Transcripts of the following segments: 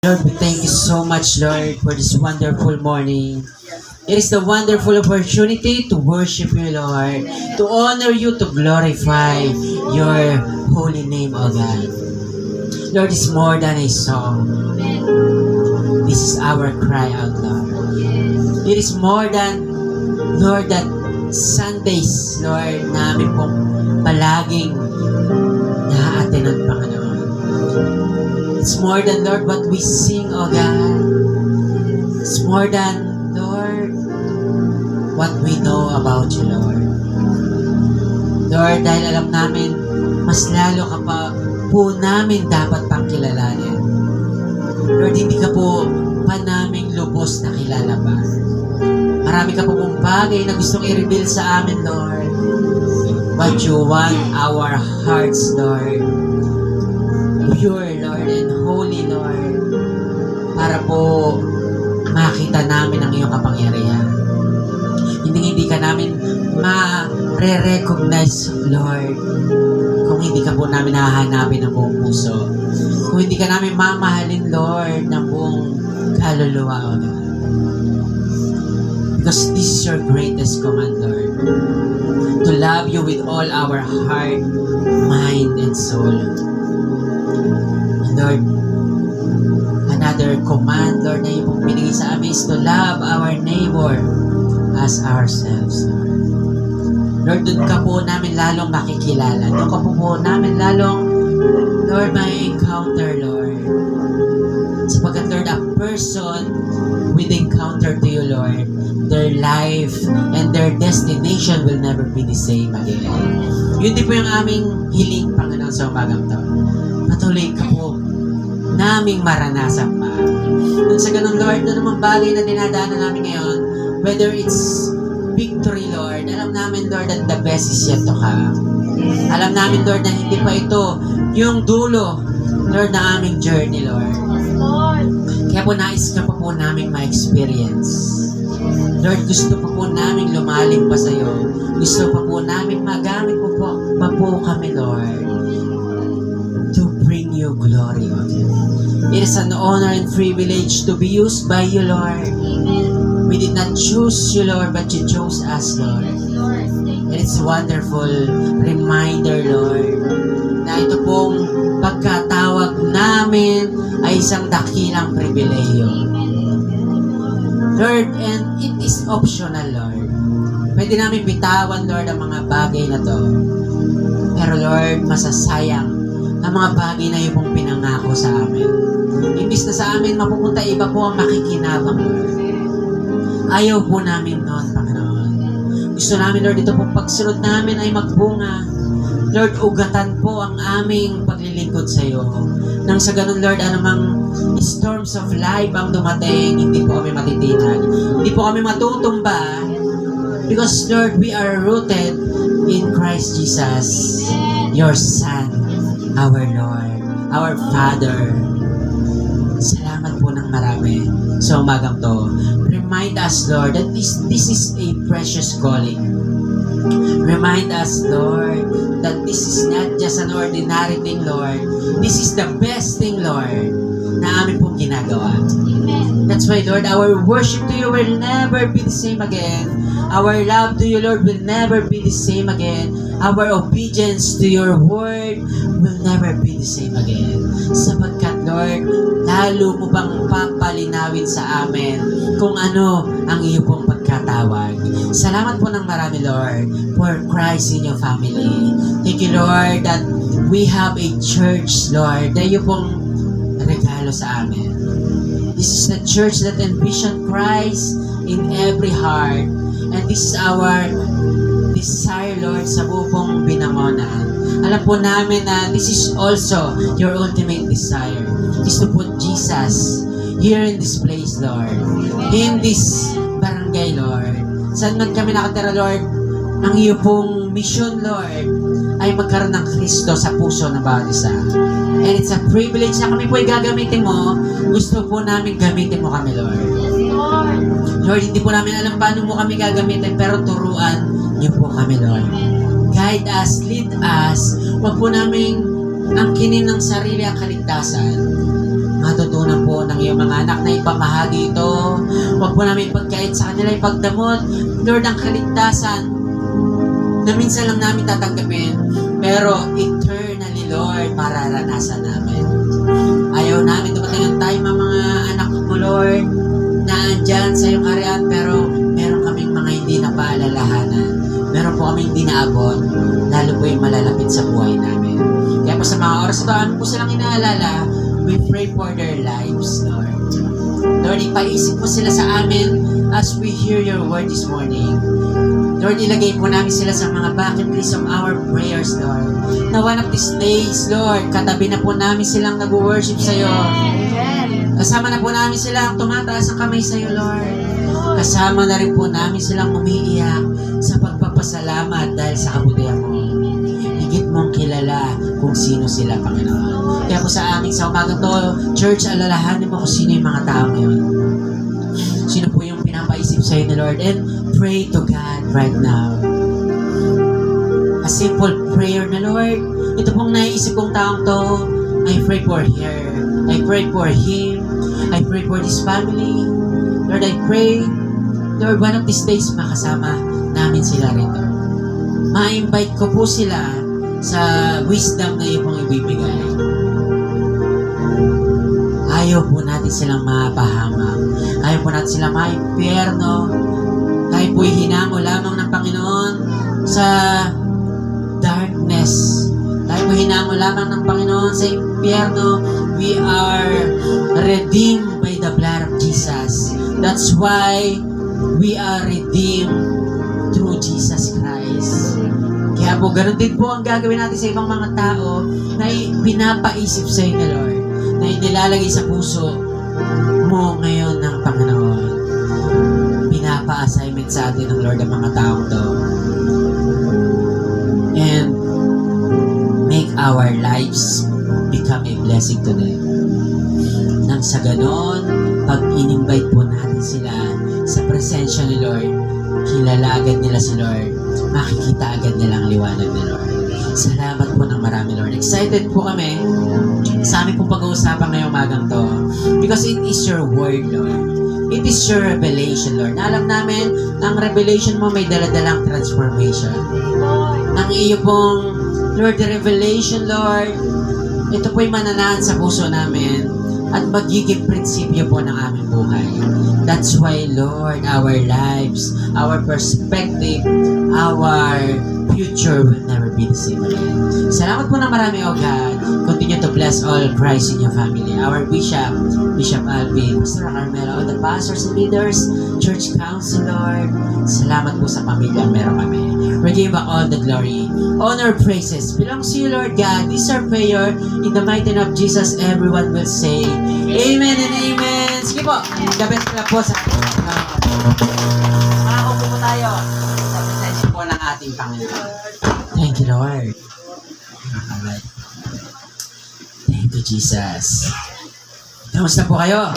Lord, we thank you so much, Lord, for this wonderful morning. It is the wonderful opportunity to worship you, Lord, to honor you, to glorify your holy name, O God. Lord, it's more than a song. This is our cry out, Lord. It is more than, Lord, that Sundays, Lord, namin pong palaging na-attend ang Panginoon. It's more than, Lord, what we sing, O God. It's more than, Lord, what we know about you, Lord. Lord, dahil alam namin, mas lalo ka po namin dapat pang kilalanin. Lord, hindi ka po pa namin lubos na kilala pa. Marami ka po pong bagay na gustong i-reveal sa amin, Lord. What you want our hearts, Lord. Pure, Lord, and holy, Lord, para po makita namin ang iyong kapangyarihan. Hindi ka namin ma-recognize, Lord, kung hindi ka po namin hahanapin ng buong puso. Kung hindi ka namin mamahalin, Lord, ng buong kaluluwa, O Lord. Because this is your greatest command, Lord. To love you with all our heart, mind, and soul. Lord, another command, Lord, na yung pinigay sa amin is to love our neighbor as ourselves, Lord. Lord, doon ka po namin lalong makikilala. Doon ka po namin lalong, Lord, may encounter, Lord. Sapagkat, Lord, a person with encounter to you, Lord, their life and their destination will never be the same again. Yun din po yung aming hiling, Panginoon, sa umagang to. Patuloy ka po naming maranasan pa. Kung sa ganun, Lord, na naman bagay na dinadaanan namin ngayon, whether it's victory, Lord, alam namin, Lord, that the best is yet to come. Alam namin, Lord, na hindi pa ito yung dulo, Lord, na aming journey, Lord. Kaya po nais ka pa po namin ma-experience. Lord, gusto pa po namin lumalim pa sa iyo. Gusto pa po namin magamit pa po kami, Lord, to bring you glory, O God. It is an honor and privilege to be used by you, Lord. We did not choose you, Lord, but you chose us, Lord. And it's a wonderful reminder, Lord, na ito pong pagkatawag namin ay isang dakilang pribileyo. Lord, and it is optional, Lord. Pwede namin bitawan, Lord, ang mga bagay na to. Pero, Lord, masasayang ang mga bagay na yung pong pinangako sa amin. Imbis na sa amin mapupunta, iba po ang makikinabang, Lord. Ayaw po namin noon, Panginoon. Gusto namin, Lord, ito pong pagsunod namin ay magbunga. Lord, ugatan po ang aming paglilingkod sa iyo. Nang sa ganun, Lord, anumang storms of life ang dumating, hindi po kami matitinag. Hindi po kami matutumba. Because, Lord, we are rooted in Christ Jesus, your Son, our Lord, our Father. Salamat po ng marami sa umagang to. Remind us, Lord, that this is a precious calling. Remind us, Lord, that this is not just an ordinary thing, Lord. This is the best thing, Lord, na amin pong ginagawa. Amen. That's why, Lord, our worship to you will never be the same again. Our love to you, Lord, will never be the same again. Our obedience to your word will never be the same again. Sapagkat, Lord, lalo mo bang papalinawin sa amin kung ano ang iyo pong pagkatawag. Salamat po ng marami, Lord, for Christ in your family. Thank you, Lord, that we have a church, Lord, na iyo pong regalo sa amin. This is the church that envisioned Christ in every heart. And this is our desire, Lord, sa buong Binangonan. Alam po namin na this is also your ultimate desire, is to put Jesus here in this place, Lord. In this barangay, Lord. Saan man kami nakatira, Lord, ang iyo pong mission, Lord, ay magkaroon ng Kristo sa puso ng bawat isa. And it's a privilege na kami po ay gagamitin mo. Gusto po namin gamitin mo kami, Lord. Lord, hindi po namin alam paano mo kami gagamitin, pero turuan niyo po kami, Lord. Guide us, lead us. Huwag po namin angkinin ng sarili ang kaligtasan. matutunan po ng iyong mga anak na ipamahagi ito. Huwag po namin pagkait sa kanila ipagdamot. Lord, ang kaligtasan na minsan lang namin tatanggapin, pero eternally, Lord, mararanasan namin. Ayaw namin dumating ang time ang mga anak mo, Lord, na andyan sa iyong kaharian, pero meron kaming mga hindi na paalalahanan. Meron po kaming hindi naabot, lalo po yung malalapit sa buhay namin. Kaya po sa mga oras ito, ano po silang inaalala, we pray for their lives, Lord. Lord, ipaisip mo sila sa amin as we hear your word this morning. Lord, ilagay po namin sila sa mga bucket list of our prayers, Lord. Na one of these days, Lord, katabi na po namin silang nag-worship sa iyo. Kasama na po namin silang tumataas ang kamay sa iyo, Lord. Kasama na rin po namin silang umiiyak sa pagpapasalamat dahil sa kabutihan mo. Higit mong kilala kung sino sila, Panginoon. Kaya po sa amin sa umagang to, Church, alalahanin mo kung sino yung mga tao ngayon. Sino po yung pinapaisip sa iyo ni Lord. And pray to God right now. A simple prayer na, Lord. Ito pong naiisip kong taong to, I pray for her. I pray for him. I pray for this family. Lord, I pray, Lord, one of these days makasama namin sila rito. Ma-invite ko po sila sa wisdom na iyo pong ibibigay. Ayaw po natin silang mapahamak. Ayaw po natin silang maimpyerno. Tayo po'y hinango lamang ng Panginoon sa darkness. Tayo po'y hinango lamang ng Panginoon sa impyerno. We are redeemed by the blood of Jesus. That's why we are redeemed through Jesus Christ. Kaya po, ganun din po ang gagawin natin sa ibang mga tao na pinapaisip sa inyo, Lord, na inilalagay sa puso mo ngayon ng Panginoon. Pinapa-assignment sa atin ng Lord ang mga taong to. And make our lives become a blessing to them. Nang sa ganon, pag in-invite po natin sila sa presensya ni Lord, kilala agad nila si Lord, makikita agad nila ang liwanag ni Lord. Salamat po ng marami, Lord. Excited po kami sa aming pong pag-uusapan ngayong magang to. Because it is your word, Lord. It is your revelation, Lord. Na alam namin, ang revelation mo may daladalang transformation. Ang iyo pong, Lord, the revelation, Lord, ito po'y mananahan sa puso namin at magiging prinsipyo po ng aming buhay. That's why, Lord, our lives, our perspective, our future will never be the same again. Salamat po na marami, O God. Continue to bless all Christ in your family. Our Bishop, Bishop Alvin, Pastor Carmelo, all the pastors and leaders, church council, Lord. Salamat po sa pamilya meron kami. We give back all the glory. Honor, praises belongs to you, Lord God. This is our prayer. In the mighty name of Jesus, everyone will say, Amen and Amen. Sige po, gabit na po sa makakaupo po tayo sa presensya po ng ating Panginoon. Thank you, Lord. Alright. Thank you, Jesus. Kamusta po kayo?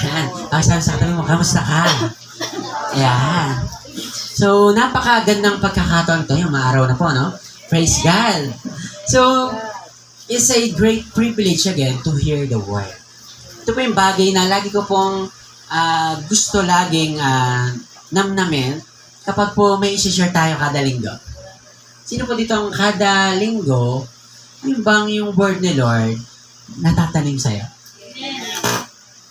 Yan. Ang sabi sa katabi mo, kamusta ka? Yan. So, napakagandang pagkakataon to. Yung araw na po, no? Praise God. So, it's a great privilege again to hear the word. Ito po yung bagay na lagi ko pong gusto laging namnamin kapag po may isi-share tayo kada linggo. Sino po dito ang kada linggo, yung bang yung word ni Lord natatanim sa'yo?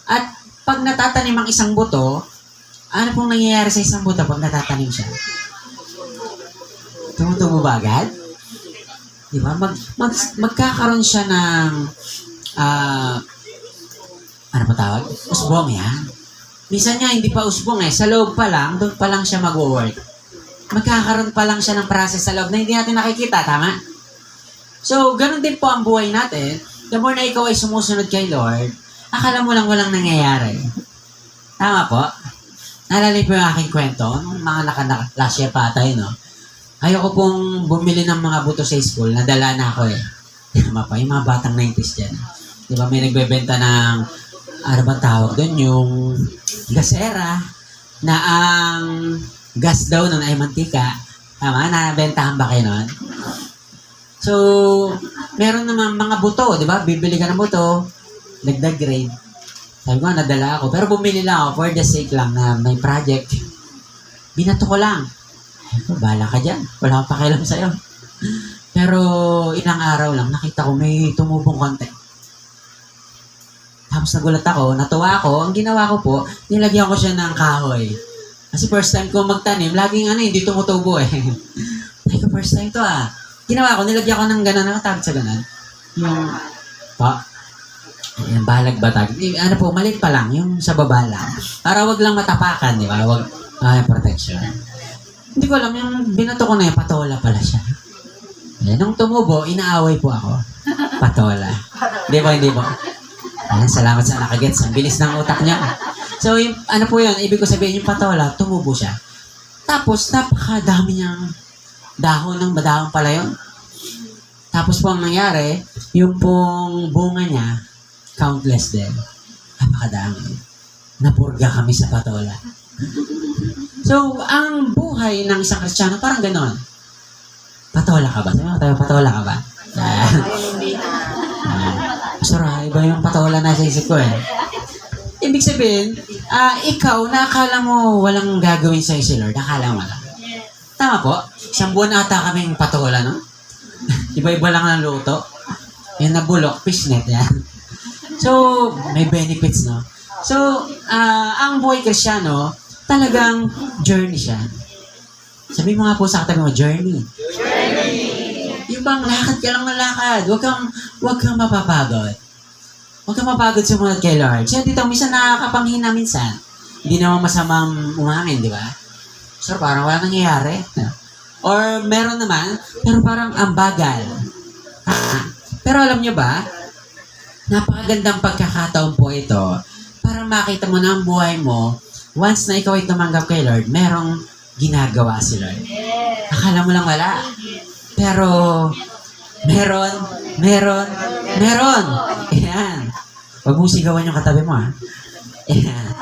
At pag natatanim ang isang buto, ano pong nangyayari sa isang buto pag natatanim siya? Tumutubo ba agad? Di ba? Magkakaroon siya ng ano pa tawag? Usbong yan. Minsan nga hindi pa usbong eh. Sa loob pa lang, doon pa lang siya mag-work. Magkakaroon pa lang siya ng process sa loob na hindi natin nakikita, tama? So, ganun din po ang buhay natin. The more na ikaw ay sumusunod kay Lord, akala mo lang walang nangyayari. Tama po? Naalala po yung aking kwento, nung mga last year pa tayo, no? Ayoko pong bumili ng mga buto sa school, nadala na ako eh. Tama pa, yung mga batang 90s dyan. Di ba, may nagbebenta ng, ano bang tawag doon, yung gasera, na ang gas daw nun ay mantika. Tama, nabentahan ba kayo nun? So, meron naman mga buto, di ba? Bibili ka ng buto, dagdag grade. Sabi ko, nadala ako. Pero bumili lang ako for the sake lang na may project. Binato ko lang. Ay ko, bahala ka dyan. Wala akong pakialam sa'yo. Pero ilang araw lang, nakita ko may tumubong konti. Tapos nagulat ako, natuwa ako. Ang ginawa ko po, nilagyan ko siya ng kahoy. Kasi first time ko magtanim, laging hindi tumutubo eh. Ay ko, first time to Ginawa ko, nilagyan ko ng gano'n, nakatawag sa gano'n. Yung, yung balag-batag. Ano po, maliit pa lang, yung sa baba lang. Para wag lang matapakan, di ba? Wag, protection. Hindi ko alam, yung binato ko na yung patola pala siya. Eh, nung tumubo, inaaway po ako. Patola. Hindi po, hindi po. Ayan, salamat sa nakagets. Ang bilis ng utak niya. So, yung, ano po yun, ibig ko sabihin, yung patola, tumubo siya. Tapos, napakadami niyang dahon ng badahon pala yun. Tapos po ang nangyari, yung pong bunga niya, countless din. Napakadami. Napurga kami sa patola. So, ang buhay ng isang Kristiyano, parang ganon. Patola ka ba? Sabi mo tayo, patola ka ba? Sorry, iba yung patola na sa isip ko eh. Ibig sabihin, ikaw, nakakala mo walang gagawin sa'yo si Lord. Nakakala mo lang. Tama po. Isang buwan ata kaming patola, no? Iba-iba lang ng luto. Yan na bulok, fishnet, yan. So, may benefits, no? So, ang buhay Kristiyano, talagang journey siya. Sabi mo nga po sa katabi mo, journey. Yung bang lakad ka lang na lakad. Huwag kang mapapagod. Huwag kang mapagod sumunod kay Lord. Siya dito, minsan nakakapanghina minsan. Hindi naman masamang umangin, di ba? So, parang wala nangyayari. Or meron naman, pero parang ang bagal. Pero alam nyo ba, napakagandang pagkakataon po ito para makita mo na ang buhay mo, once na ikaw ay tumanggap kay Lord, merong ginagawa si Lord. Akala mo lang wala. Pero, meron. Ayan. Huwag mong sigawan yung katabi mo, Ayan.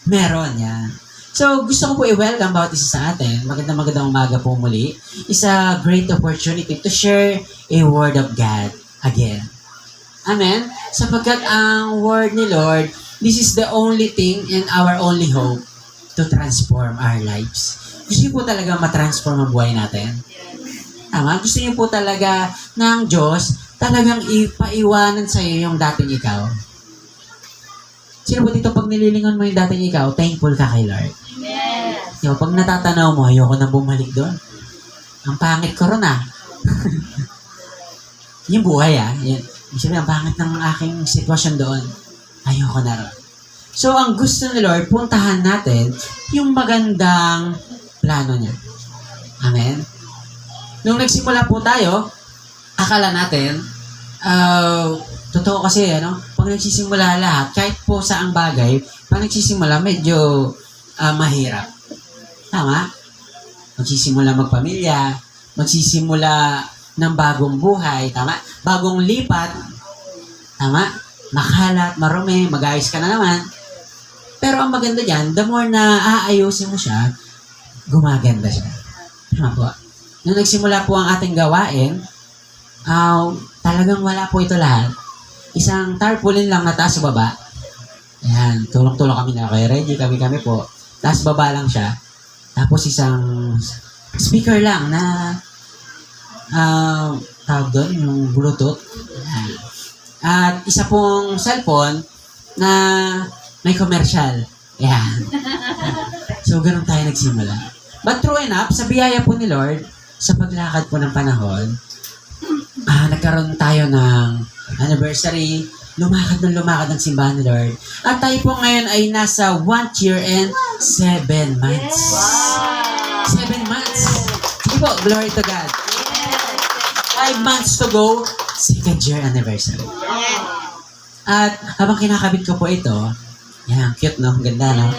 Meron, yan. So, gusto ko po i-welcome bawat isa sa atin. Magandang umaga po muli. It's a great opportunity to share a word of God again. Amen? Sapagkat ang word ni Lord, this is the only thing and our only hope to transform our lives. Gusto niyo po talaga matransform ang buhay natin? Tama? Gusto niyo po talaga ng Diyos talagang ipaiwanan sa iyo yung dating ikaw? Sino po dito pag nililingon mo yung dating ikaw, thankful ka kay Lord? Yes. Pag natatanaw mo, ayoko na bumalik doon. Ang pangit ko ron Yung buhay Sabi, ang pangit ng aking sitwasyon doon. Ayoko na ron. So, ang gusto ni Lord, puntahan natin yung magandang plano niya. Amen? Nung nagsimula po tayo, akala natin, totoo kasi, pag nagsisimula lahat, kahit po saang bagay, pag nagsisimula, medyo mahirap. Tama? Magsisimula magpamilya, magsisimula ng bagong buhay, tama? Bagong lipat, tama? Makalat, marumi, mag-ayos ka na naman. Pero ang maganda dyan, the more na aayusin mo siya, gumaganda siya. Tama po? Nung nagsimula po ang ating gawain, talagang wala po ito lahat. Isang tarpaulin lang na taas baba. Ayan, tulong-tulong kami na kay Reggie, kami po. Taas baba lang siya. Tapos isang speaker lang na tawag doon, yung Bluetooth. Ayan. At isa pong cellphone na may commercial. Ayan. So, ganun tayo nagsimula. But true enough, sa biyaya po ni Lord, sa paglakad po ng panahon, nagkaroon tayo ng anniversary, lumakad ng simbahan ni Lord. At tayo po ngayon ay nasa 1 year and 7 months. Wow. 7 months. Sige po, glory to God. 5 months to go, 2nd year anniversary. At habang kinakabit ko po ito, yan, cute no? Ganda no?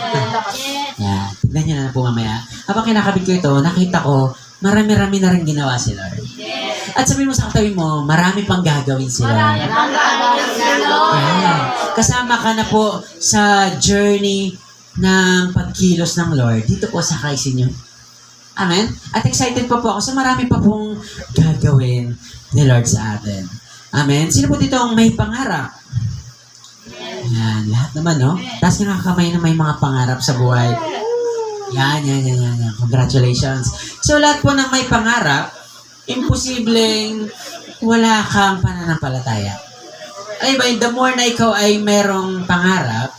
Yan, tignan nyo na po mamaya. Habang kinakabit ko ito, nakita ko, marami-rami na rin ginawa si Lord. At sabihin mo sa katabi mo, marami pang gagawin si Lord. Yan. Kasama ka na po sa journey ng pagkilos ng Lord. Dito po sa Christ inyo. Amen? At excited pa po ako sa marami pa pong gagawin ni Lord sa atin. Amen? Sino po dito ang may pangarap? Yan, lahat naman, no? Tapos yung kamay na may mga pangarap sa buhay. Yan. Congratulations. So, lahat po ng may pangarap, imposibleng wala kang pananampalataya. Ay ba, the more na ikaw ay merong pangarap,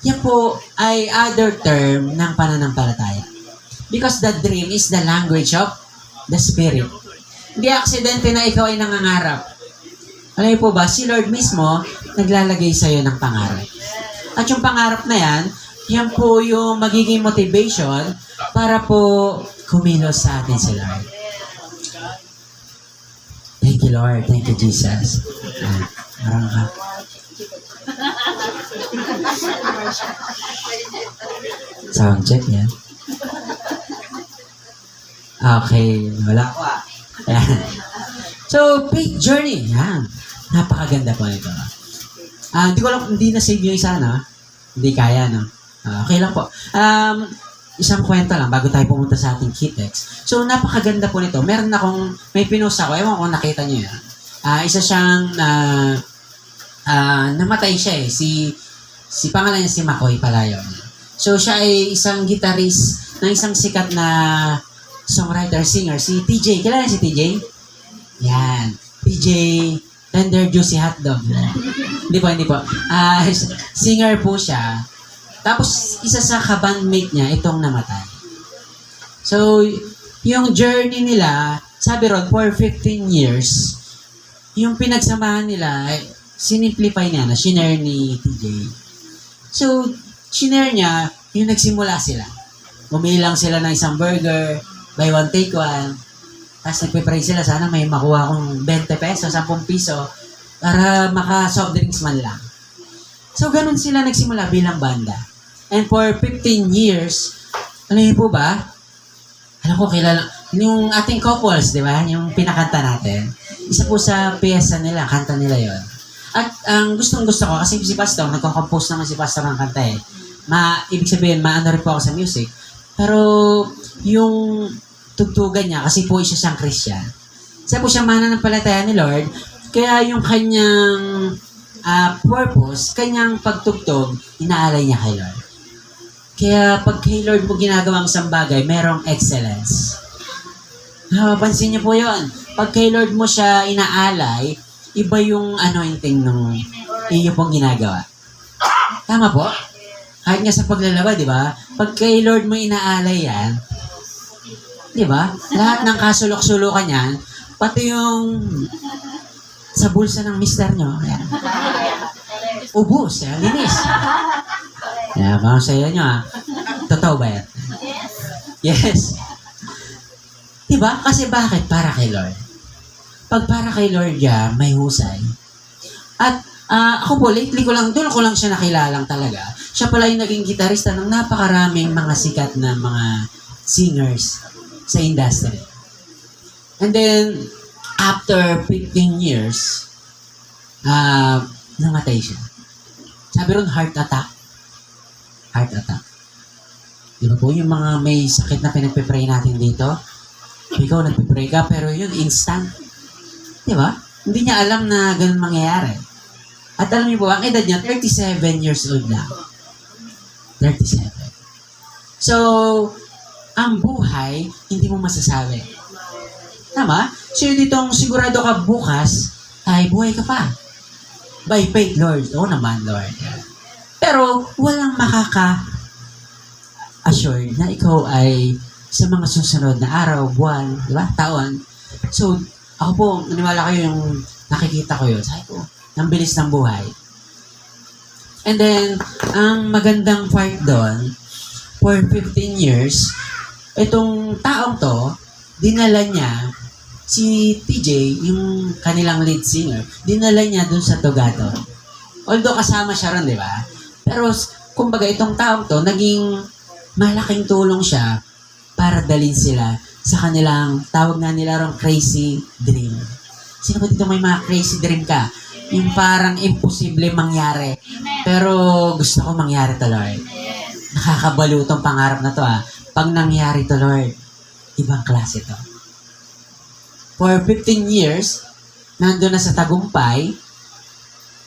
yan po ay other term ng pananampalataya. Because the dream is the language of the Spirit. Hindi aksidente na ikaw ay nangangarap. Alam po ba, si Lord mismo naglalagay sa'yo ng pangarap. At yung pangarap na yan po yung magiging motivation para po kumilos sa atin si Lord. Thank you, Lord. Thank you, Jesus. Marang ka. Sound check, yan. Okay, wala ko So, faith journey. Yan. Napakaganda po ito. Hindi ko alam, hindi na-save yung isa, no? Hindi kaya, no? Okay lang po. Isang kwento lang bago tayo pumunta sa ating key text. So, napakaganda po nito. Meron akong, may pinost ako. Ewan ko nakita niyo yan. Isa siyang, namatay siya eh. Si pangalan niya si McCoy Palayon. So, siya ay isang guitarist ng isang sikat na songwriter, singer, si TJ. Kilala si TJ? Yan. TJ, Tender Juicy Hotdog. Hindi po. Singer po siya. Tapos, isa sa kabandmate niya, itong namatay. So, yung journey nila, sabi ron, for 15 years, yung pinagsamahan nila, sinimplify niya na, shinare ni TJ. So, shinare niya, yung nagsimula sila. Umilang sila ng isang burger, buy one, take one. Tapos nagpe-pray sila, sana may makuha akong 20 pesos, 10 piso, para maka-soft drinks man lang. So, ganun sila nagsimula bilang banda. And for 15 years, alam niyo po ba? Alam ko, kilala, yung ating couples, di ba? Yung pinakanta natin. Isa po sa piyesa nila, kanta nila yon. At ang gustong-gusto ko, kasi si Pastor, nagko-compose naman si Pastor ng kanta eh. Ibig sabihin, maano rin po ako sa music. Pero, yung tugtugan niya, kasi po isa siyang Christian. Isa po siyang mananampalataya ni Lord, kaya yung kanyang purpose, kanyang pagtugtog, inaalay niya kay Lord. Kaya pag kay Lord mo ginagawang isang bagay, merong excellence. Pansin niyo po yun. Pag kay Lord mo siya inaalay, iba yung anointing ng iyo pong ginagawa. Tama po? Kahit nga sa paglalaba, di ba? Pag kay Lord mo inaalay yan, di ba? Lahat ng kasulok-sulukan yan, pati yung sa bulsa ng mister nyo, yan. Ubus, yan. Linis. Yan, parang sa'yo nyo, Totoo ba yan? Yes. Diba? Kasi bakit? Para kay Lord. Pag para kay Lord yan, may husay. At ako po, lately doon ko lang siya nakilalang talaga. Siya pala yung naging gitarista ng napakaraming mga sikat na mga singers sa industry. And then, after 15 years, namatay siya. Sabi ron, heart attack. Heart attack. Di ba po, yung mga may sakit na pinagpipray natin dito, ikaw nagpipray ka, pero yun, instant. Di ba? Hindi niya alam na ganun mangyayari. At alam niyo po, ang edad niya, 37 years old lang. 37. So, ang buhay, hindi mo masasabi. Tama? So, ditong sigurado ka bukas, ay buhay ka pa. By faith, Lord. Oo naman, Lord. Pero, walang makaka-assure na ikaw ay sa mga susunod na araw, buwan, di ba? Taon. So, ako po, naniwala kayo yung nakikita ko yun. Sabi ko, ang bilis ng buhay. And then, ang magandang part doon, for 15 years, itong taong to, dinala niya si TJ, yung kanilang lead singer, dinala niya dun sa Tugado. Although kasama siya ron, di ba? Pero, kumbaga, itong taong to, naging malaking tulong siya para dalhin sila sa kanilang, tawag na nila ron, crazy dream. Sino ba dito may mga crazy dream ka? Yung parang imposible mangyari. Pero gusto ko mangyari to, Lord. Nakakabalo tong pangarap na to, pag nangyari to, Lord, ibang klase to. For 15 years, nandun na sa tagumpay,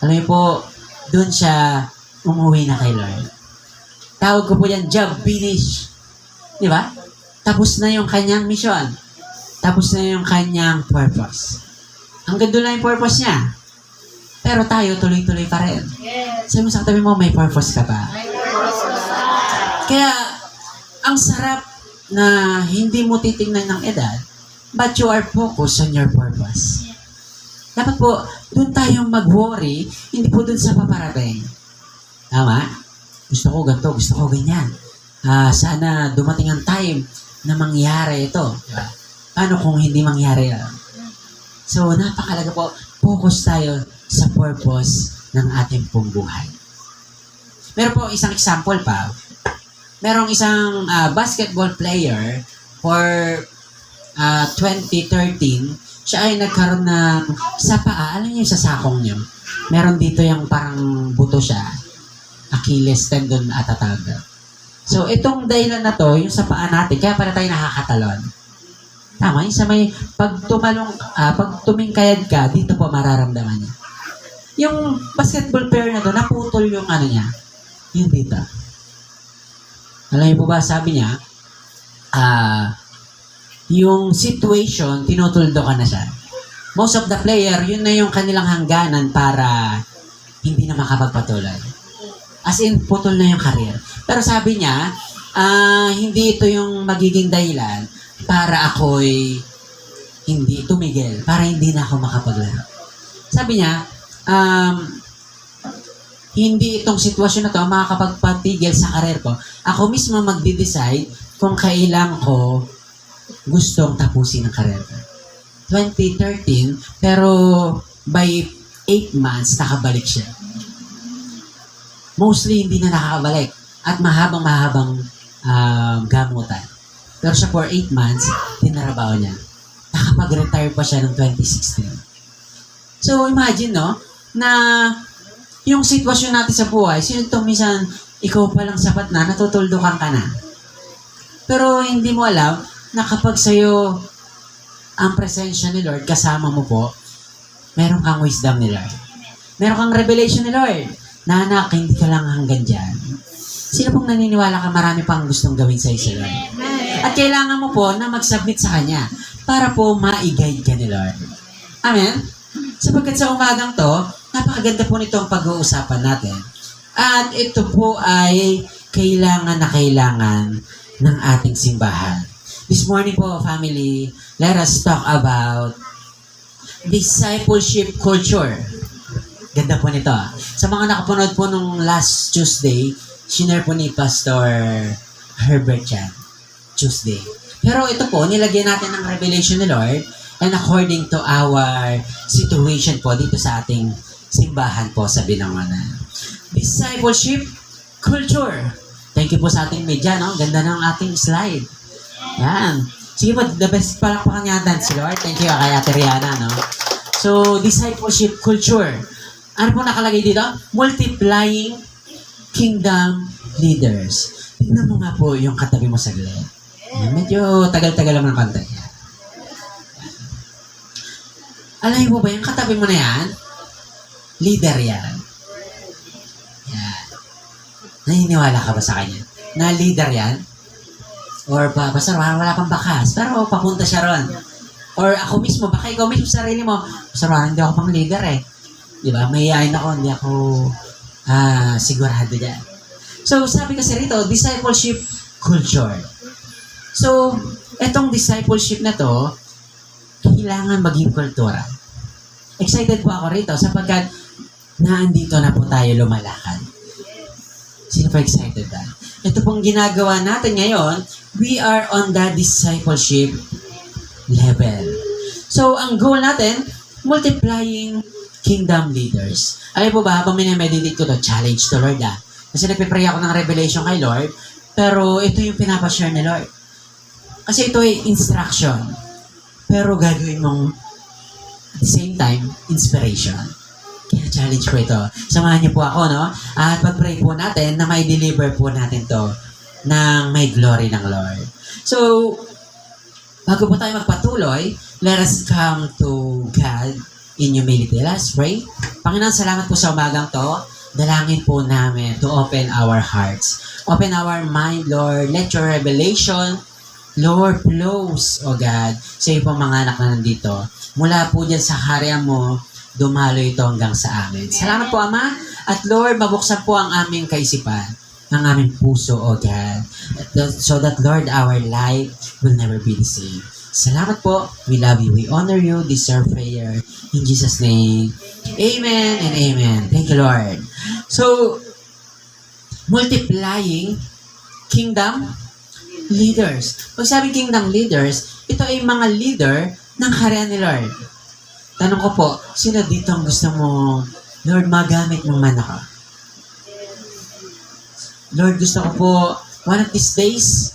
alam niyo po, doon siya umuwi na kay Lord. Tawag ko po yan, job finish. Di ba? Tapos na yung kanyang mission. Tapos na yung kanyang purpose. Ang ganda lang yung purpose niya. Pero tayo, tuloy-tuloy pa rin. Yes. Sabi mo sa katabi mo, may purpose ka pa. May purpose ka ba? Kaya, ang sarap na hindi mo titingnan ng edad, but you are focused on your purpose. Dapat po, doon tayong mag-worry, hindi po doon sa paparating. Tama? Gusto ko ganito, gusto ko ganyan. Sana dumating ang time na mangyari ito. Diba? Paano kung hindi mangyari yan? So, napakalaga po, focus tayo sa purpose ng ating pong buhay. Meron po isang example pa. Merong isang basketball player for 2013, siya ay nagkaroon ng sa paa. Alam niyo sa sakong niyo, meron dito yung parang buto siya. Achilles tendon at tatag. So, itong dahilan na to, yung sa paa natin, kaya pala tayo nakakatalon. Tama, yung sa may pag tumingkayad ka, dito po mararamdaman niya. Yung basketball player na to, naputol yung ano niya, yung dito. Alam niyo po ba, sabi niya, yung situation, tinutuldo ka na siya. Most of the player, yun na yung kanilang hangganan para hindi na makapagpatuloy. As in, putol na yung career. Pero sabi niya, hindi ito yung magiging dahilan para ako'y hindi tumigil, para hindi na ako makapaglaro. Sabi niya, hindi itong sitwasyon na to makakapagpatigil sa career ko. Ako mismo magde-decide kung kailan ko gustong tapusin ang career ko. 2013, pero by 8 months, nakabalik siya. Mostly, hindi na nakakabalik. At mahabang gamutan. Pero siya for 8 months, tinarabaho niya. Nakapag-retire pa siya noong 2016. So, imagine, no, na yung sitwasyon natin sa buhay, sino itong minsan, ikaw palang sapat na, natutuldukan ka na. Pero hindi mo alam na kapag sa'yo ang presensya ni Lord, kasama mo po, meron kang wisdom ni Lord. Meron kang revelation ni Lord. Na anak, hindi ka lang hanggang dyan. Sino pong naniniwala ka marami pang gustong gawin sa isa Lord? At kailangan mo po na mag-submit sa Kanya para po ma-guide ka ni Lord. Amen? Sapagkat sa umagang to, napakaganda po nito ang pag-uusapan natin. At ito po ay kailangan na kailangan ng ating simbahan. This morning po, family, let us talk about discipleship culture. Ganda po nito. Sa mga nakapanood po nung last Tuesday, shinare po ni Pastor Herbert Chan. Tuesday. Pero ito po, nilagyan natin ng revelation ni Lord and according to our situation po dito sa ating simbahan po sa Binangonan. Discipleship culture. Thank you po sa ating media, no? Ganda ng ating slide. Yan. Sige po, the best palakpakan yata si Lord. Thank you kay Ate Rihanna, no? So, discipleship culture. Ano po nakalagay dito? Multiplying kingdom leaders. Tignan mo nga po yung katabi mo saglit. Medyo tagal-tagal lang ng kanta niya. Alam mo ba, yung katabi mo na yan, leader yan. Yan. Naniniwala ka ba sa kanya? Na leader yan? Or basta wala pang bakas, pero papunta siya ron. Or ako mismo, baka ikaw mismo sa sarili mo, basta hindi ako pang leader eh. Diba? Mayayain ako, hindi ako sigurado dyan. So, sabi kasi rito, discipleship culture. So, etong discipleship na to, kailangan maging kultura. Excited po ako rito sapagkat naandito na po tayo lumalakad. Sino pa excited ba? Ito pong ginagawa natin ngayon, we are on the discipleship level. So, ang goal natin, multiplying kingdom leaders. Alam po ba, habang minimeditate ko to, challenge to Lord Kasi nagpipray ako ng revelation kay Lord, pero ito yung pinapashare ni Lord. Kasi ito ay instruction. Pero gagawin mong at the same time, inspiration. Kaya challenge ko ito. Samahan niyo po ako, no? At pag-pray po natin na may deliver po natin to ng may glory ng Lord. So, bago po tayo magpatuloy, let us come to God in humility. Let's pray. Panginoon, salamat po sa umagang to. Dalangin po namin to open our hearts. Open our mind, Lord. Let your revelation, Lord, flows, O God, sa iyo pong mga anak na nandito. Mula po dyan sa harian mo, dumalo ito hanggang sa amin. Salamat po, Ama. At Lord, mabuksan po ang aming kaisipan, ang aming puso, O God. So that, Lord, our life will never be the same. Salamat po. We love you. We honor you. This is our prayer. In Jesus' name. Amen and amen. Thank you, Lord. So, multiplying kingdom leaders. Pag sabi kingdom leaders, ito ay mga leader ng harian ni Lord. Tanong ko po, sino dito ang gusto mo, Lord, magamit ng man ako? Lord, gusto ko po, one of these days,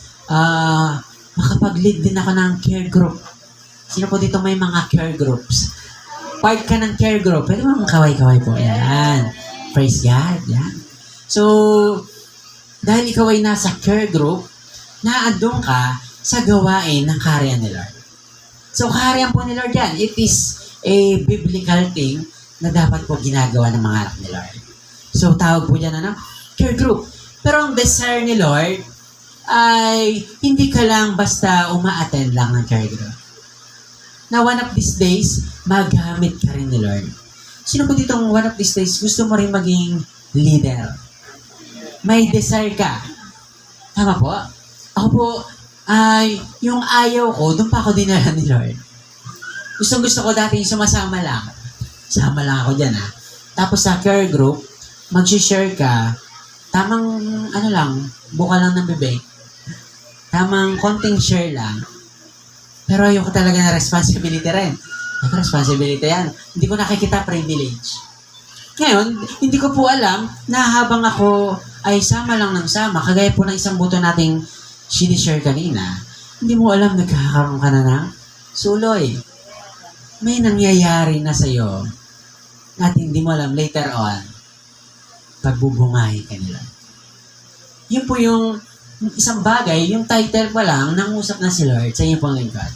makapag-lead din ako ng care group. Sino po dito may mga care groups? Part ka ng care group. Pwede mo kaway-kaway po. Yan. Praise God. Yan. So, dahil ikaw ay nasa care group, naandun ka sa gawain ng kaharian ni Lord. So, kaharian po ni Lord yan. It is a biblical thing na dapat po ginagawa ng mga anak ni Lord. So, tawag po dyan care group. Pero ang desire ni Lord ay hindi ka lang basta uma-attend lang ng care group. Na one of these days, magamit ka rin ni Lord. Sino po ditong one of these days gusto mo rin maging leader? May desire ka. Tama po? Ako po, ay yung ayaw ko, doon pa ako dinala ni Lord. Gusto ko dati yung sumasama lang. Sama lang ako dyan, ha. Tapos sa care group, mag-share ka, tamang, buka lang ng bibig. Tamang konting share lang. Pero ayoko talaga na responsibility rin. Responsibility yan. Hindi ko nakikita privilege. Ngayon, hindi ko po alam na habang ako ay sama lang ng sama, kagaya po ng isang buto nating sinishare kanina, hindi mo alam nagkakaroon ka na ng suloy. May nangyayari na sa'yo at hindi mo alam later on, pagbubungahin ka nila. Yun po yung isang bagay, yung title pa lang, nangusap na si Lord sa iyong lingkod.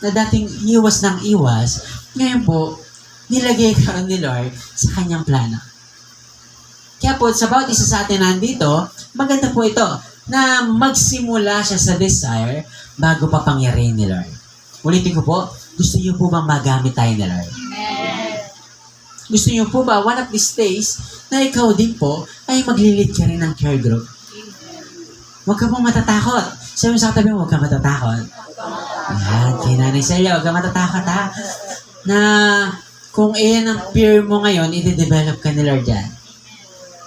Na dating iwas ng iwas, ngayon po, nilagay ka rin ni Lord sa kanyang plano. Kaya po, sa bawat isa sa atin nandito, maganda po ito, na magsimula siya sa desire bago pa pangyarihin ni Lord. Ulitin ko po, gusto niyo po bang magamit tayo ni Lord? Gusto niyo po ba, one of these days, na ikaw din po, ay maglilid ka rin ng care group? Huwag ka pong matatakot. Sabi mo sa katabi mo, huwag ka matatakot. Yan, kay nanay sa iyo, huwag ka matatakot ha. Na kung iyan ang fear mo ngayon, i-develop ka ni Lord yan.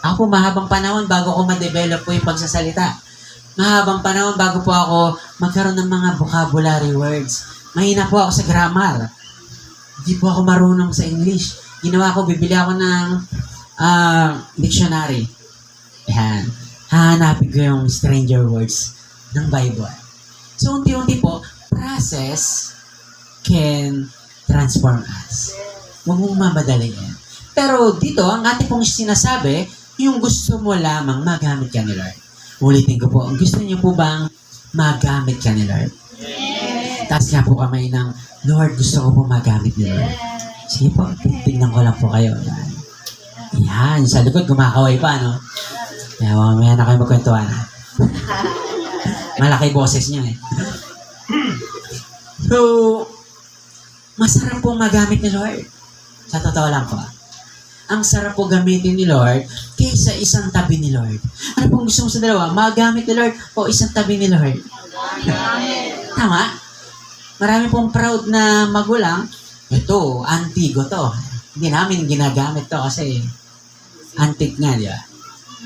Ako po, mahabang panahon bago ko ma-develop po yung pagsasalita. Mahabang panahon bago po ako magkaroon ng mga vocabulary words. Mahina po ako sa grammar. Hindi po ako marunong sa English. Ginawa ko, bibili ako ng dictionary. Yan. Hahanapin ko yung stranger words ng Bible. So, unti-unti po, process can transform us. Huwag mong mamadaliin. Pero dito, ang ating pong sinasabi, yung gusto mo lamang magamit ka ni Lord. Ulitin ko po, gusto niyo po bang magamit ka ni Lord? Yes. Taas nga po kamay ng, Lord, gusto ko po magamit ni Lord. Sige po, tingnan ko lang po kayo. Yan, sa likod, kumakaway pa, no? Kaya mamaya na kayo magkwentuhan. Malaki boses niya eh. So, masarap pong magamit ni Lord. Sa totoo lang po. Ang sarap po gamitin ni Lord kaysa isang tabi ni Lord. Ano pong gusto mo sa dalawa? Magamit ni Lord o isang tabi ni Lord? Tama? Marami pong proud na magulang. Ito, antigo to. Hindi namin ginagamit to kasi antique nga, di ba?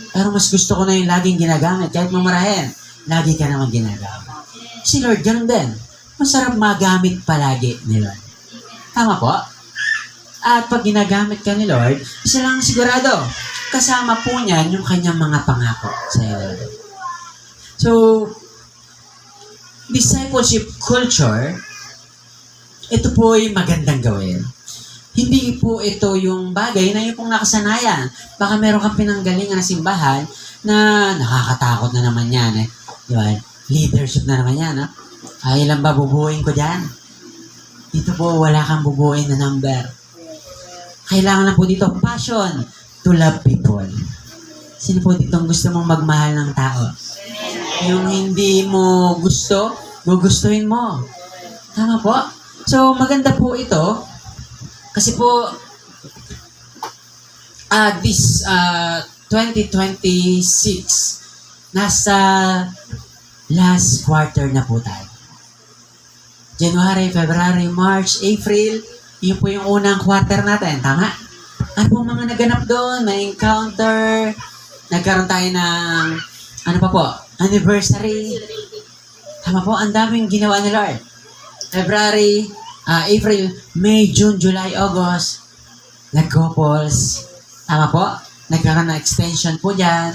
Pero mas gusto ko na yung laging ginagamit. Kahit mamarahin, lagi ka naman ginagamit. Si Lord, ganun din. Masarap magamit palagi ni Lord. Tama po? At pag ginagamit ka ni Lord, isa lang sigurado, kasama po niyan yung kanyang mga pangako sa iyo. So, discipleship culture, ito po ay magandang gawin. hindi po ito yung bagay na yung pong nakasanayan. Baka meron kang pinanggalingan na simbahan na nakakatakot na naman yan. Di ba? Leadership na naman yan. Ay, ilan ba bubuuin ko dyan? Dito po, wala kang bubuuin na number. Kailangan lang po dito, passion to love people. Sino po dito gusto mong magmahal ng tao? Yung hindi mo gusto, gugustuhin mo. Tama po? So, maganda po ito. Kasi po, this 2026, nasa last quarter na po tayo. January, February, March, April, yun po yung unang quarter natin. Tama? Ano po mga naganap doon? May encounter, nagkaroon tayo ng, ano pa po, anniversary. Tama po, ang daming ginawa ni Lord. February, April, May, June, July, August, nag-couples. Tama po, nagkaroon ng extension po dyan.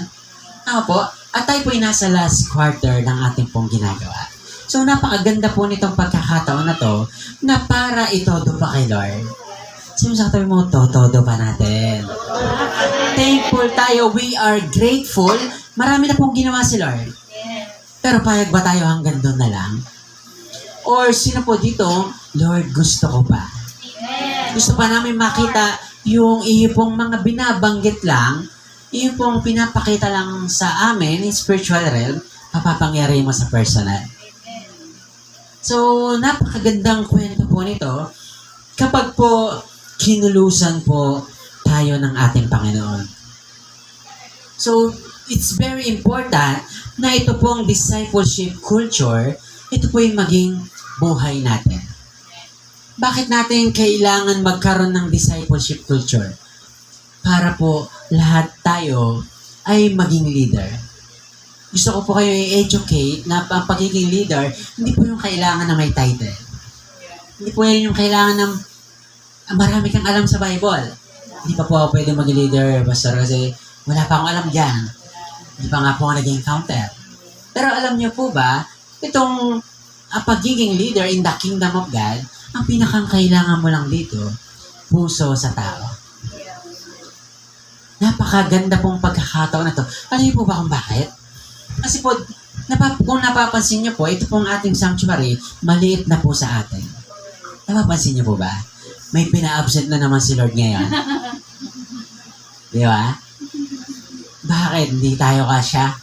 Tama po, at tayo po ay nasa last quarter ng ating pong ginagawa. So, napakaganda po nitong pagkakataon na to na para itodo pa kay Lord. Sino sa katabi mo, todo pa natin. Thankful tayo, we are grateful. Marami na pong ginawa si Lord. Pero payag ba tayo hanggang doon na lang? Or sino po dito, Lord, gusto ko pa. Gusto pa namin makita yung iyo pong mga binabanggit lang, iyo pong pinapakita lang sa amin, in spiritual realm, papapangyari mo sa personal. So, napakagandang kwento po nito kapag po kinulusan po tayo ng ating Panginoon. So, it's very important na ito pong discipleship culture, ito po yung maging buhay natin. Bakit natin kailangan magkaroon ng discipleship culture? Para po lahat tayo ay maging leader. Gusto ko po kayo i-educate na ang pagiging leader, hindi po yung kailangan na may title. Hindi po yan yung kailangan ng marami kang alam sa Bible. Hindi pa po ako pwede maging leader, pastor, kasi wala pa akong alam dyan. Hindi pa nga po ako nag-encounter. Pero alam niyo po ba, itong pagiging leader in the kingdom of God, ang pinakang kailangan mo lang dito, puso sa tao. Napakaganda pong pagkakataon na to. Alam niyo po ba kung bakit? Kasi po, kung napapansin niyo po, ito pong ating sanctuary, maliit na po sa atin. Napapansin niyo po ba? May pina-absent na naman si Lord ngayon. Di ba? Bakit? Hindi tayo kasya?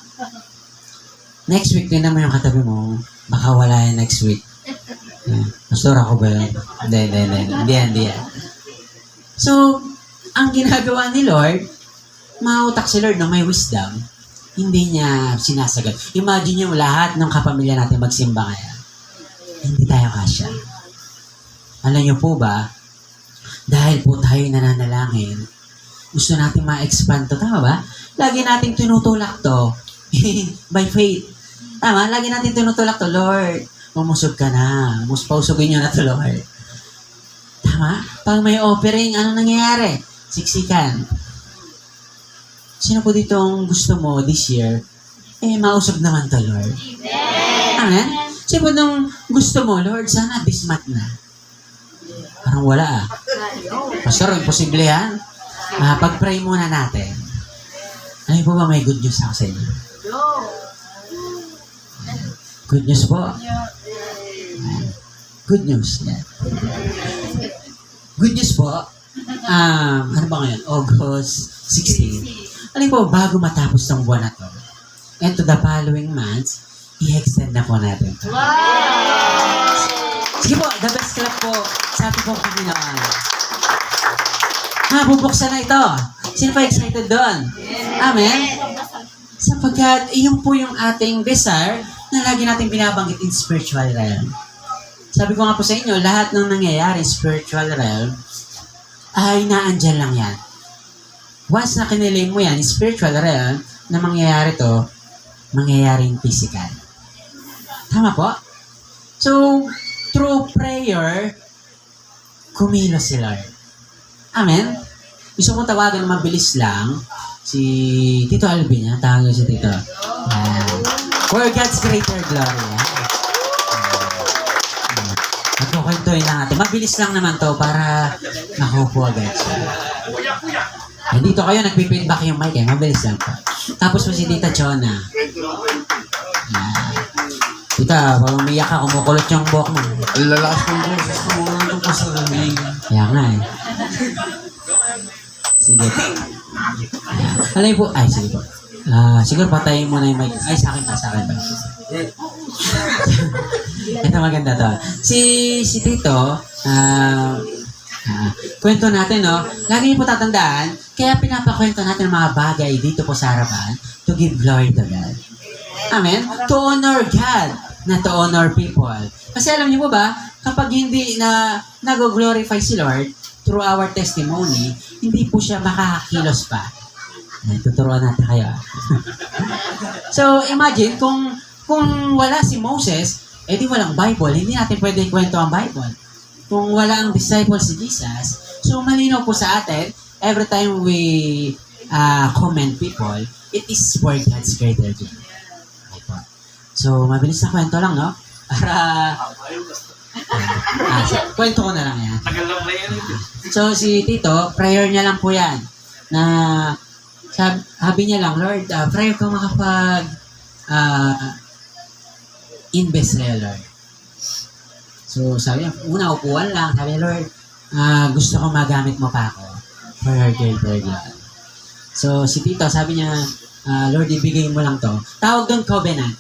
Next week, din naman yung katabi mo, baka wala yan next week. Pastor, ako ba yun? Hindi yan. So, ang ginagawa ni Lord, mautak si Lord na may wisdom, hindi niya sinasagad. Imagine yung lahat ng kapamilya natin magsimba kaya. Hindi tayo kasya. Alam niyo po ba, dahil po tayo nananalangin, gusto natin ma-expand to. Tama ba? Lagi nating tinutulak to by faith. Tama? Lagi natin tinutulak to, Lord, umusog ka na. Pausugin niyo na to, Lord. Tama? Pag may offering, ano nangyayari? Siksikan. Sino po dito ang gusto mo this year? Mausog naman to, Lord. Amen? Sino po nung gusto mo, Lord, sana this month na. Parang wala Pastor, imposible yan. Pag-pray muna natin. Ano po ba may good news ako sa inyo? Good news po. Good news. Yeah. Good news po. Ano ba ngayon? August 16. Ano po, bago matapos ng buwan na to, and to the following months, i-extend na po natin ito. Sige po, the best clap po sa ating pong Panginoon. Bubuksan na ito. Sino pa excited doon? Amen? Sapagkat iyon po yung ating desire na lagi natin binabanggit in spiritual realm. Sabi ko nga po sa inyo, lahat ng nangyayari in spiritual realm ay naandyan lang yan. Once na kiniling mo yan, in spiritual realm, na mangyayari to, mangyayaring physical. Tama po? So, through prayer, kumilos si Lord. Amen? Gusto kong tawagan na mabilis lang si Tito Alvin. Tawagan si Tito. For God's greater glory. kwentuhin lang natin. Mabilis lang naman to para makupo agad siya. Dito kayo, nagpipinback yung mic eh. Mabilis lang po. Tapos po si Tita Chona. Tita, pag umiyak ka, kumukulot yung buhok mo. Ang lalakas ng boses ko, mga nandun pa sa lamig. Kaya nga eh. Sige. Alay po. Ay, sige po. Siguro patayin mo na yung mic. Ay, sa akin pa. Ito maganda to. Si Tito, kwento natin, no? Lagi niyo po tatandaan, kaya pinapakwento natin ang mga bagay dito po sa harapan to give glory to God. Amen? To honor God, na to honor people. Kasi alam niyo po ba, kapag hindi na nag-glorify si Lord through our testimony, hindi po siya makakakilos pa. Tuturuan natin kayo. So, imagine, kung wala si Moses, di walang Bible. Hindi natin pwede kwento ang Bible. Kung wala ang disciples si Jesus, so malinaw po sa atin, every time we comment people, it is for God's greater good. Okay po. So, mabilis na kwento lang, no? Para... kwento ko na lang yan. So, si Tito, prayer niya lang po yan. Na, sabi niya lang, Lord, prayer ko makapag invest sa'yo, Lord. So, sabi niya, una, upuan lang. Sabi niya, Lord, gusto ko magamit mo pa ako for your greater good. So, si Tito, sabi niya, Lord, ibigay mo lang to. Tawag doon covenant.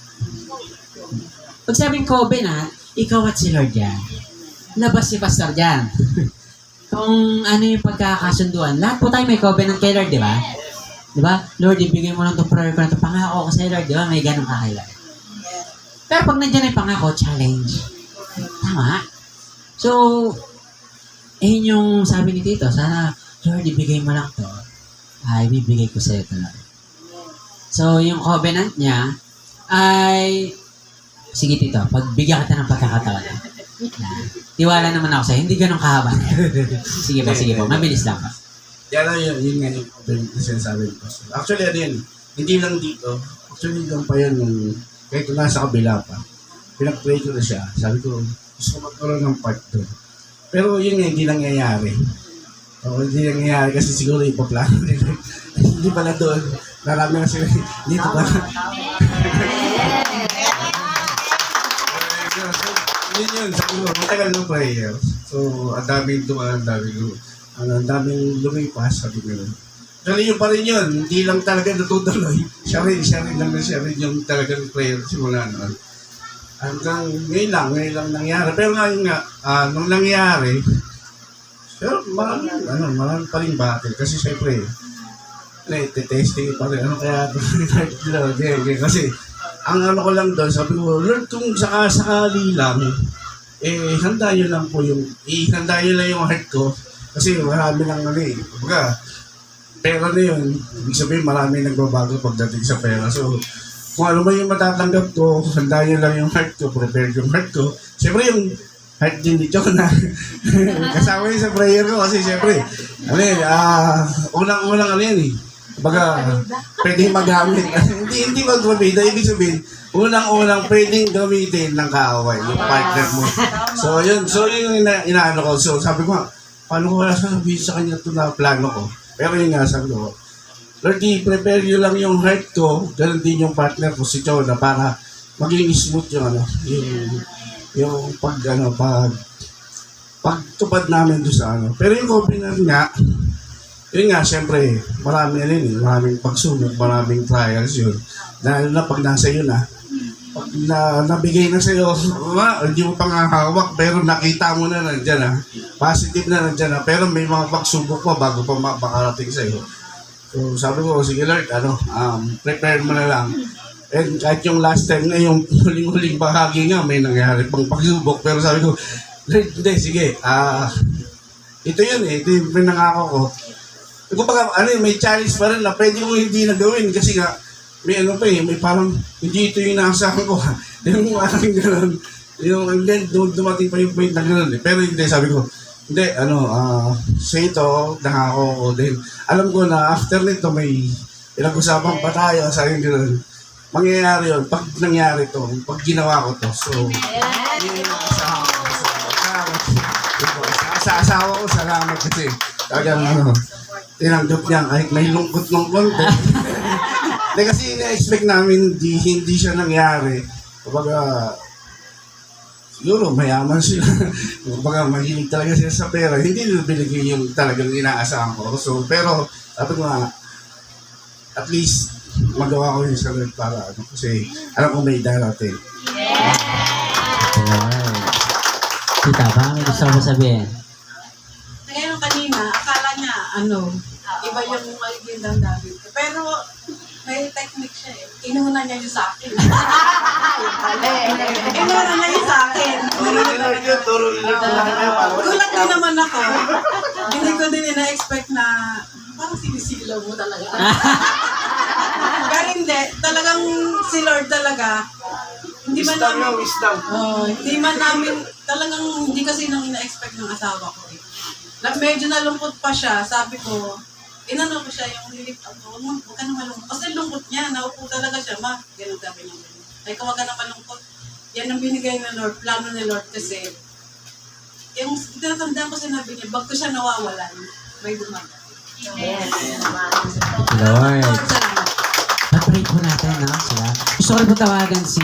Pag sabing covenant, ikaw at si Lord yan. Labas si Pastor dyan. Kung ano yung pagkakasunduan, lahat po tayo may covenant kay Lord, di ba? Di ba? Lord, ibigay mo lang itong prayer ko na ito. Pangako ko sa Lord, di ba? May ganun ka kay Lord. Pero pag nandiyan ay pangako, challenge. Tama. So, yun yung sabi ni Tito, sana, Lord, ibigay mo lang to. Ibibigay ko sa ito, Lord. So, yung covenant niya ay, sige Tito, pagbigyan kita ng pagkakataon. Tiwala naman ako sa'yo, hindi ganun kahaba. Sige po, mabilis lang. Yan na yun nga yung sinasabi ko. Actually, ano yun, hindi lang dito. Actually, lang pa yan nung, kahit nasa kabila pa. Pinag-pray ko na siya. Sabi ko, gusto ko magkaroon ng part 2. Pero yun nga, hindi nangyayari. Hindi nangyayari kasi siguro ipaplano nila. Hindi pala doon. Marami na sila. Dito pala. Yun. Sabi ko, matagal ng prayer. So, ang daming dumaan, ang daming lumipas, sabi ko. Actually, yun pa rin yun. Hindi lang talaga natutuloy. Siya rin yung talagang prayer simula noon. Hanggang ngayon lang nangyari. Pero ngayon nga, nung nangyari, pero marami pa rin battle. Kasi syempre, testing pa rin. Ano kaya kasi, ang ano ko lang doon, sabi ko, Lord, kung sakali lang, handa nyo lang yung heart ko. Kasi marami lang baga, pera na yun. Ibig sabihin, marami nagbabago pagdating sa pera. So, kung ano ba yung matatanggap ko, handa nyo lang yung heart ko, prepare yung heart ko. Siyempre, yung heart din ni Chona. Kasama yun sa prayer ko kasi siyempre, unang baga, pwedeng magamit. hindi magbabida. Ibig sabihin, unang pwedeng gamitin ng kaaway, yung partner mo. So, yun yung inaano ko. So, sabi ko, paano ko wala sabihin sa kanya ito na plano ko? Pero yun nga, sabi ko, Lord, i-prepare nyo lang yung heart ko, ganun din yung partner ko, si Chona, para maging smooth yung pagtupad namin doon sa Pero yung covenant nga, yun nga, siyempre, maraming pagsubok, maraming trials yun. Dahil na pag nasa yun pag nabigay na sa'yo, hindi mo pang hawak, pero nakita mo na nandyan positive na nandyan pero may mga pagsubok pa bago pa makarating sa'yo. So sabi ko, sige Lord, prepare mo na lang. And kahit yung last time na yung huling bahagi nga, may nangyari pang pagsubok, pero sabi ko, Lord, hindi, sige, ito yun ito yung pinangako ko. Kung may challenge pa rin na pwede mo hindi na gawin kasi nga, may may parang, hindi ito yung naasahan ko yung aking gano'n, and then dumating pa yung point na gano'n Pero hindi, sabi ko, hindi, sa ito, nangako ko din. Alam ko na after nito may pinag-usapan pa tayo sa akin gano'n. Mangyayari yun, pag nangyari to, pag ginawa ko to. So, yun yung naasahan ko. sa asawa ko, salamat kasi. Talagang tinanggap niya kahit may lungkot ng konti. Hindi kasi ina-expect namin hindi siya nangyari. Kumbaga, siguro mayaman sila. Kumbaga, mahilig talaga sila sa pera. Hindi nila binigay yung talagang inaasahan ko. So, pero, sabi ko nga, at least, magawa ko yung sagot para kasi alam ko may darating. Lord. Tita, baka may gusto ko sabihin? Ngayon kanina, akala niya, iba yung magiging damdamin ko. Pero, may technique siya eh. Inuna niya yung sa akin. Inuna niya yung sa akin. Gulat din naman ako. Hindi ko din ina-expect na parang sinisilaw mo talaga. Pero hindi, talagang si Lord talaga, hindi man namin, hindi man namin, talagang hindi kasi nang ina-expect ng asawa ko eh. Medyo nalungkot pa siya, sabi ko, inano ko siya yung lift up ko, huwag ka na malungkot. Kasi lungkot niya, naupo talaga siya, ganun sabi niya. Ay, huwag ka na malungkot. Yan ang binigay ng Lord, plano ni Lord kasi, yung tinatandaan ko sinabi niya, bago siya nawawalan, may dumagal. Lord. Salamat. Pag-pray po natin, no? Sila. Gusto ko rin po tawagan si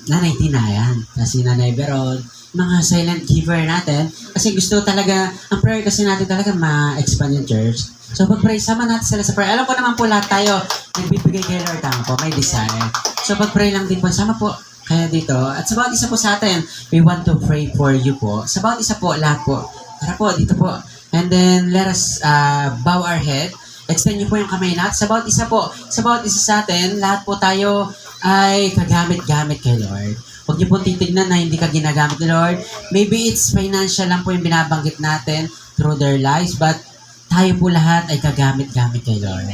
Nanay Tinayan. Si Nanay Beron. Mga silent giver natin. Kasi gusto talaga, ang prayer kasi natin talaga ma-expand yung church. So pag-pray, sama natin sila sa prayer. Alam ko naman po lahat tayo, nagbibigay kay Lord po, may desire. So pag-pray lang din po, sama po kaya dito. At sa bawat isa po sa atin, we want to pray for you po. Sa bawat isa po, lahat po. Tara po, dito po. And then, let us bow our head. Extend niyo po yung kamay natin. Sa bawat isa po, sa bawat isa sa atin, lahat po tayo ay kagamit-gamit kay Lord. Huwag niyo po titignan na hindi ka ginagamit ni Lord. Maybe it's financial lang po yung binabanggit natin through their lives, but tayo po lahat ay kagamit-gamit kay Lord.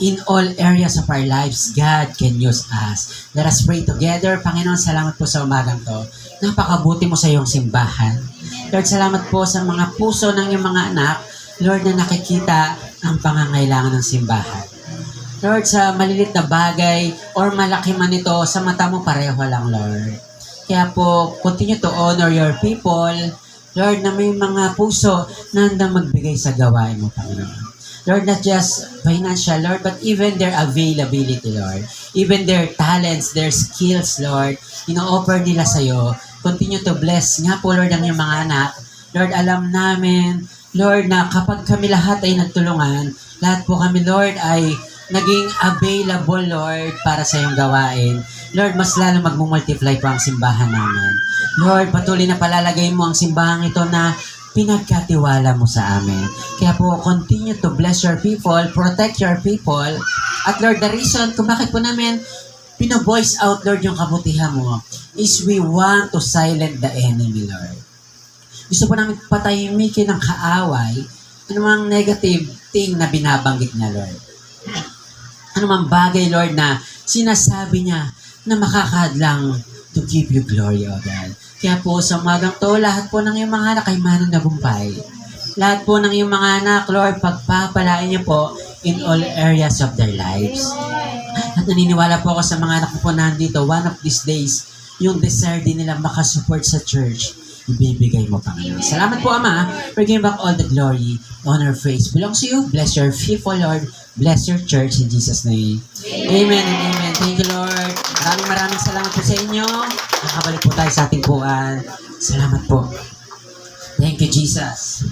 In all areas of our lives, God can use us. Let us pray together. Panginoon, salamat po sa umagang to. Napakabuti mo sa iyong simbahan. Lord, salamat po sa mga puso ng iyong mga anak, Lord, na nakikita ang pangangailangan ng simbahan. Lord, sa malilit na bagay or malaki man ito, sa mata mo pareho lang, Lord. Kaya po, continue to honor your people, Lord, na may mga puso na handang magbigay sa gawain mo, Panginoon. Lord, not just financial, Lord, but even their availability, Lord. Even their talents, their skills, Lord, ino-offer nila sa'yo. Continue to bless nga po, Lord, ang iyong mga anak. Lord, alam namin, Lord, na kapag kami lahat ay nagtulungan, lahat po kami, Lord, ay naging available, Lord, para sa iyong gawain. Lord, mas lalo magmumultiply po ang simbahan namin. Lord, patuloy na palalagay mo ang simbahan ito na pinagkatiwala mo sa amin. Kaya po, continue to bless your people, protect your people. At Lord, the reason kung bakit po namin pino-voice out, Lord, yung kabutihan mo is we want to silent the enemy, Lord. Gusto po namin patahimikin ng kaaway, anumang negative thing na binabanggit niya, Lord. Anumang bagay, Lord, na sinasabi niya na makakadlang to give you glory, O God. Kaya po, sa umagang to, lahat po ng iyong mga anak ay manong nagumpay. Lahat po ng iyong mga anak, Lord, pagpapalain niyo po in all areas of their lives. At naniniwala po ako sa mga anak ko po nandito, one of these days, yung desire din nila makasupport sa church, ibibigay mo, Panginoon. Salamat po, Ama. We're giving back all the glory, honor, praise belongs to you. Bless your people, Lord. Bless your church in Jesus' name. Amen and amen. Thank you, Lord. Maraming salamat po sa inyo. Nakabalik po tayo sa ating puan. Salamat po. Thank you, Jesus.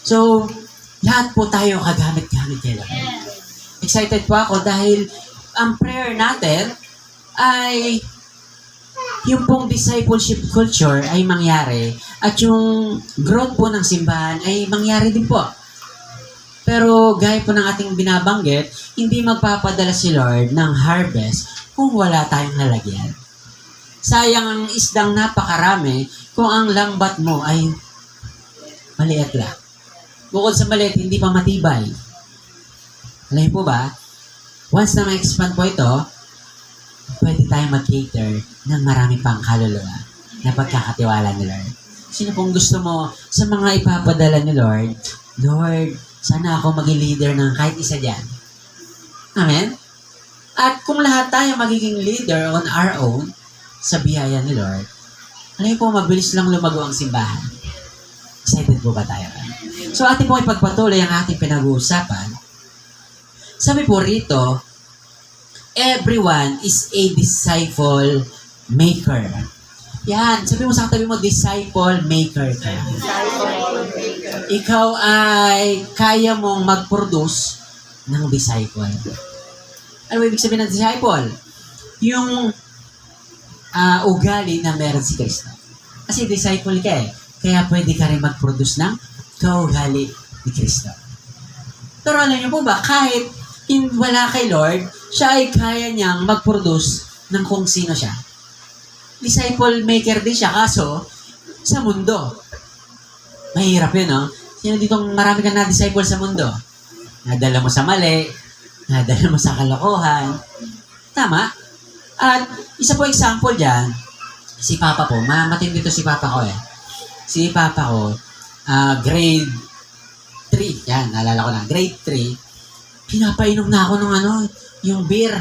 So, lahat po tayo kagamit-gamit kay Lord. Excited po ako dahil ang prayer natin ay yung pong discipleship culture ay mangyari at yung growth po ng simbahan ay mangyari din po. Pero gaya po ng ating binabanggit, hindi magpapadala si Lord ng harvest kung wala tayong lalagyan. Sayang ang isdang napakarami kung ang lambat mo ay maliit lang. Bukod sa maliit, hindi pa matibay. Alam po ba, once na ma-expand po ito, pwede tayong mag-cater ng marami pang kaluluwa na pagkakatiwala ni Lord. Sino pong gusto mo sa mga ipapadala ni Lord? Lord, sana ako maging leader ng kahit isa dyan. Amen? At kung lahat tayo magiging leader on our own, sa biyaya ni Lord, alam niyo po, mabilis lang lumago ang simbahan. Excited po ba tayo? So, ating po ipagpatuloy ang ating pinag-uusapan. Sabi po rito, everyone is a disciple maker. Yan, sabi mo sa katabi mo, disciple maker ka. Ikaw ay kaya mong mag-produce ng disciple. Ano ibig sabihin ng disciple? Yung ugali na meron si Kristo. Kasi disciple ka eh. Kaya pwede ka rin mag-produce ng kaugali ni Kristo. Pero alam niyo po ba, kahit wala kay Lord, siya ay kaya niyang mag-produce ng kung sino siya. Disciple maker din siya, kaso sa mundo. Mahirap yun, no? Sino ditong marami kang na-disciple sa mundo? Nadala mo sa mali, nadala mo sa kalokohan. Tama? At isa po example dyan, si Papa po, matindi to si Papa ko eh. Si Papa ko, grade 3, yan, naalala ko na, grade 3, pinapainom na ako ng yung beer.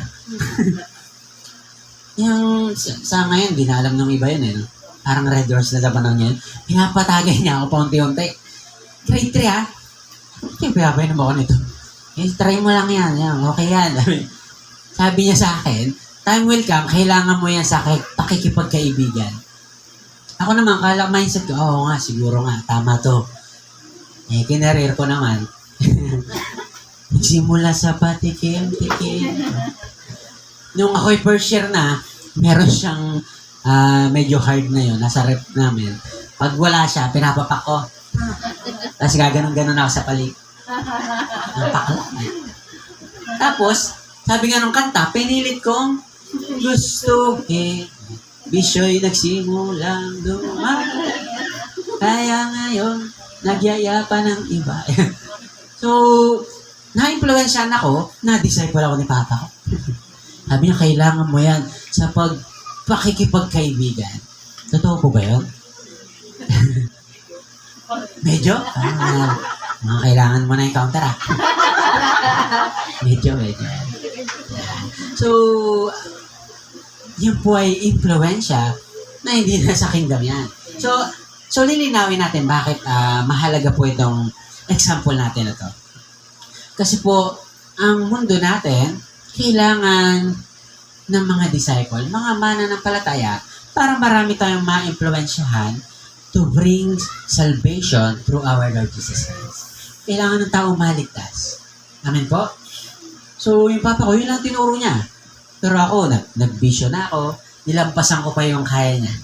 Yung, sa ngayon, di na alam ng iba yun eh. No? Parang Red Doors na panahon niya. Pinapatagay niya ako paunti-unti. Grade 3 ha? Kaya pinapainom ako nito. Try mo lang yan. Okay yan. Sabi niya sa akin, time will come, kailangan mo yan sa pakikipagkaibigan. Ako naman, mindset ko, oo nga, siguro nga, tama to. Kinarir ko naman. Nagsimula sa patikim-tikim. Nung ako'y first year na, meron siyang medyo hard na yun, nasa rep namin. Pag wala siya, pinapapak ko. Tapos gaganon-ganon ako sa palig. Ang pakla. Tapos, sabi nga nung kanta, pinilit kong gusto bisyo'y nagsimulang dumami. Kaya ngayon, nagyaya pa ng iba. So, na-influensyan ako, na-disciple ako ni Papa ko. Sabi niya, kailangan mo yan sa pakikipagkaibigan. Totoo po ba yun? Medyo? Mga kailangan mo na yung counter ah. Medyo. So, yun po ay influensya na hindi na sa kingdom yan. So lilinawin natin bakit mahalaga po itong example natin na to. Kasi po, ang mundo natin, kailangan ng mga disciple, mga mananampalataya, para marami tayong ma-influensyahan to bring salvation through our Lord Jesus Christ. Kailangan ng tao maligtas. Amen po? So, yung Papa ko, yun lang tinuro niya. Pero ako, nag-vision na ako, nilampasan ko pa yung kaya niya.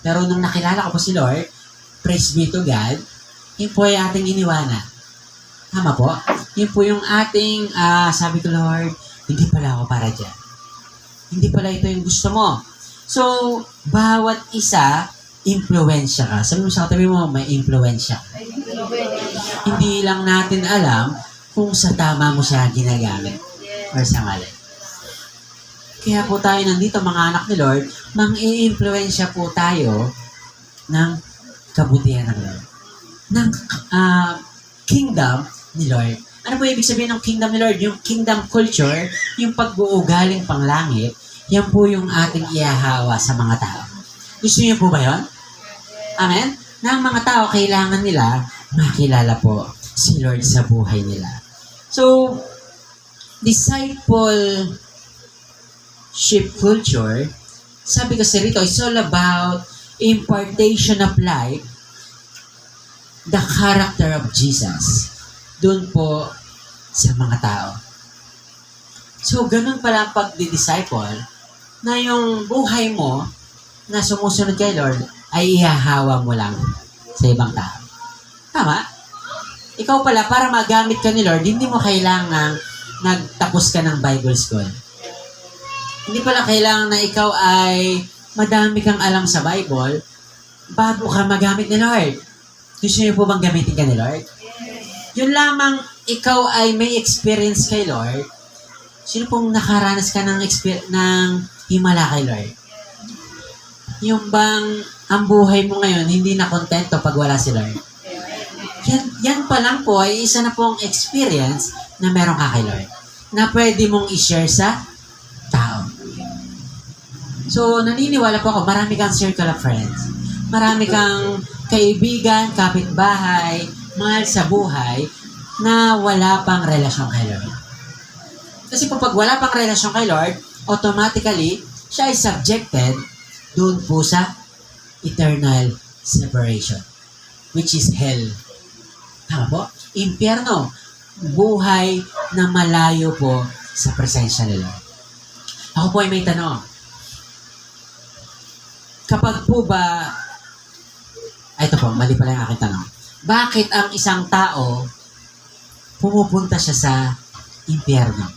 Pero nung nakilala ko po si Lord, praise be to God, yun po ay ating iniwanan. Tama po? Yun po yung ating, sabi ko, Lord, hindi pala ako para dyan. Hindi pala ito yung gusto mo. So, bawat isa, impluensya ka. Sabi mo sa katabi mo, may impluensya. Hindi lang natin alam kung sa tama mo siya ginagamit or sa mali. Kaya po tayo nandito, mga anak ni Lord, mang-i-influensya po tayo ng kabutihan ng Lord. Ng kingdom ni Lord. Ano po ibig sabihin ng kingdom ni Lord? Yung kingdom culture, yung pag-uugaling panglangit, yan po yung ating ihahawa sa mga tao. Gusto niyo po ba yun? Amen? Na ang mga tao, kailangan nila makilala po si Lord sa buhay nila. So, discipleship culture, sabi kasi rito, it's all about impartation of life, the character of Jesus. Doon po sa mga tao. So, ganun pala ang pagdi-disciple na yung buhay mo na sumusunod kay Lord ay ihahawa mo lang sa ibang tao. Tama? Ikaw pala, para magamit ka ni Lord, hindi mo kailangan nagtapos ka ng Bible school. Hindi pala kailangan na ikaw ay madami kang alam sa Bible bago ka magamit ni Lord. Gusto niyo po bang gamitin ka ni Lord? Yun lamang ikaw ay may experience kay Lord. Sino pong nakaranas ka ng himala kay Lord? Yung bang ang buhay mo ngayon hindi na kontento pag wala si Lord? Yan pa lang po ay isa na pong experience na meron ka kay Lord na pwede mong i-share sa tao. So, naniniwala po ako, marami kang circle of friends. Marami kang kaibigan, kapitbahay, mahal sa buhay, na wala pang relasyon kay Lord. Kasi po pag wala pang relasyon kay Lord, automatically, siya ay subjected doon po sa eternal separation, which is hell. Tama po? Impyerno. Buhay na malayo po sa presensya ni Lord. Ako po ay may tanong. Kapag po ba, ito po, mali pala yung aking tanong. Bakit ang isang tao pumupunta siya sa impyerno?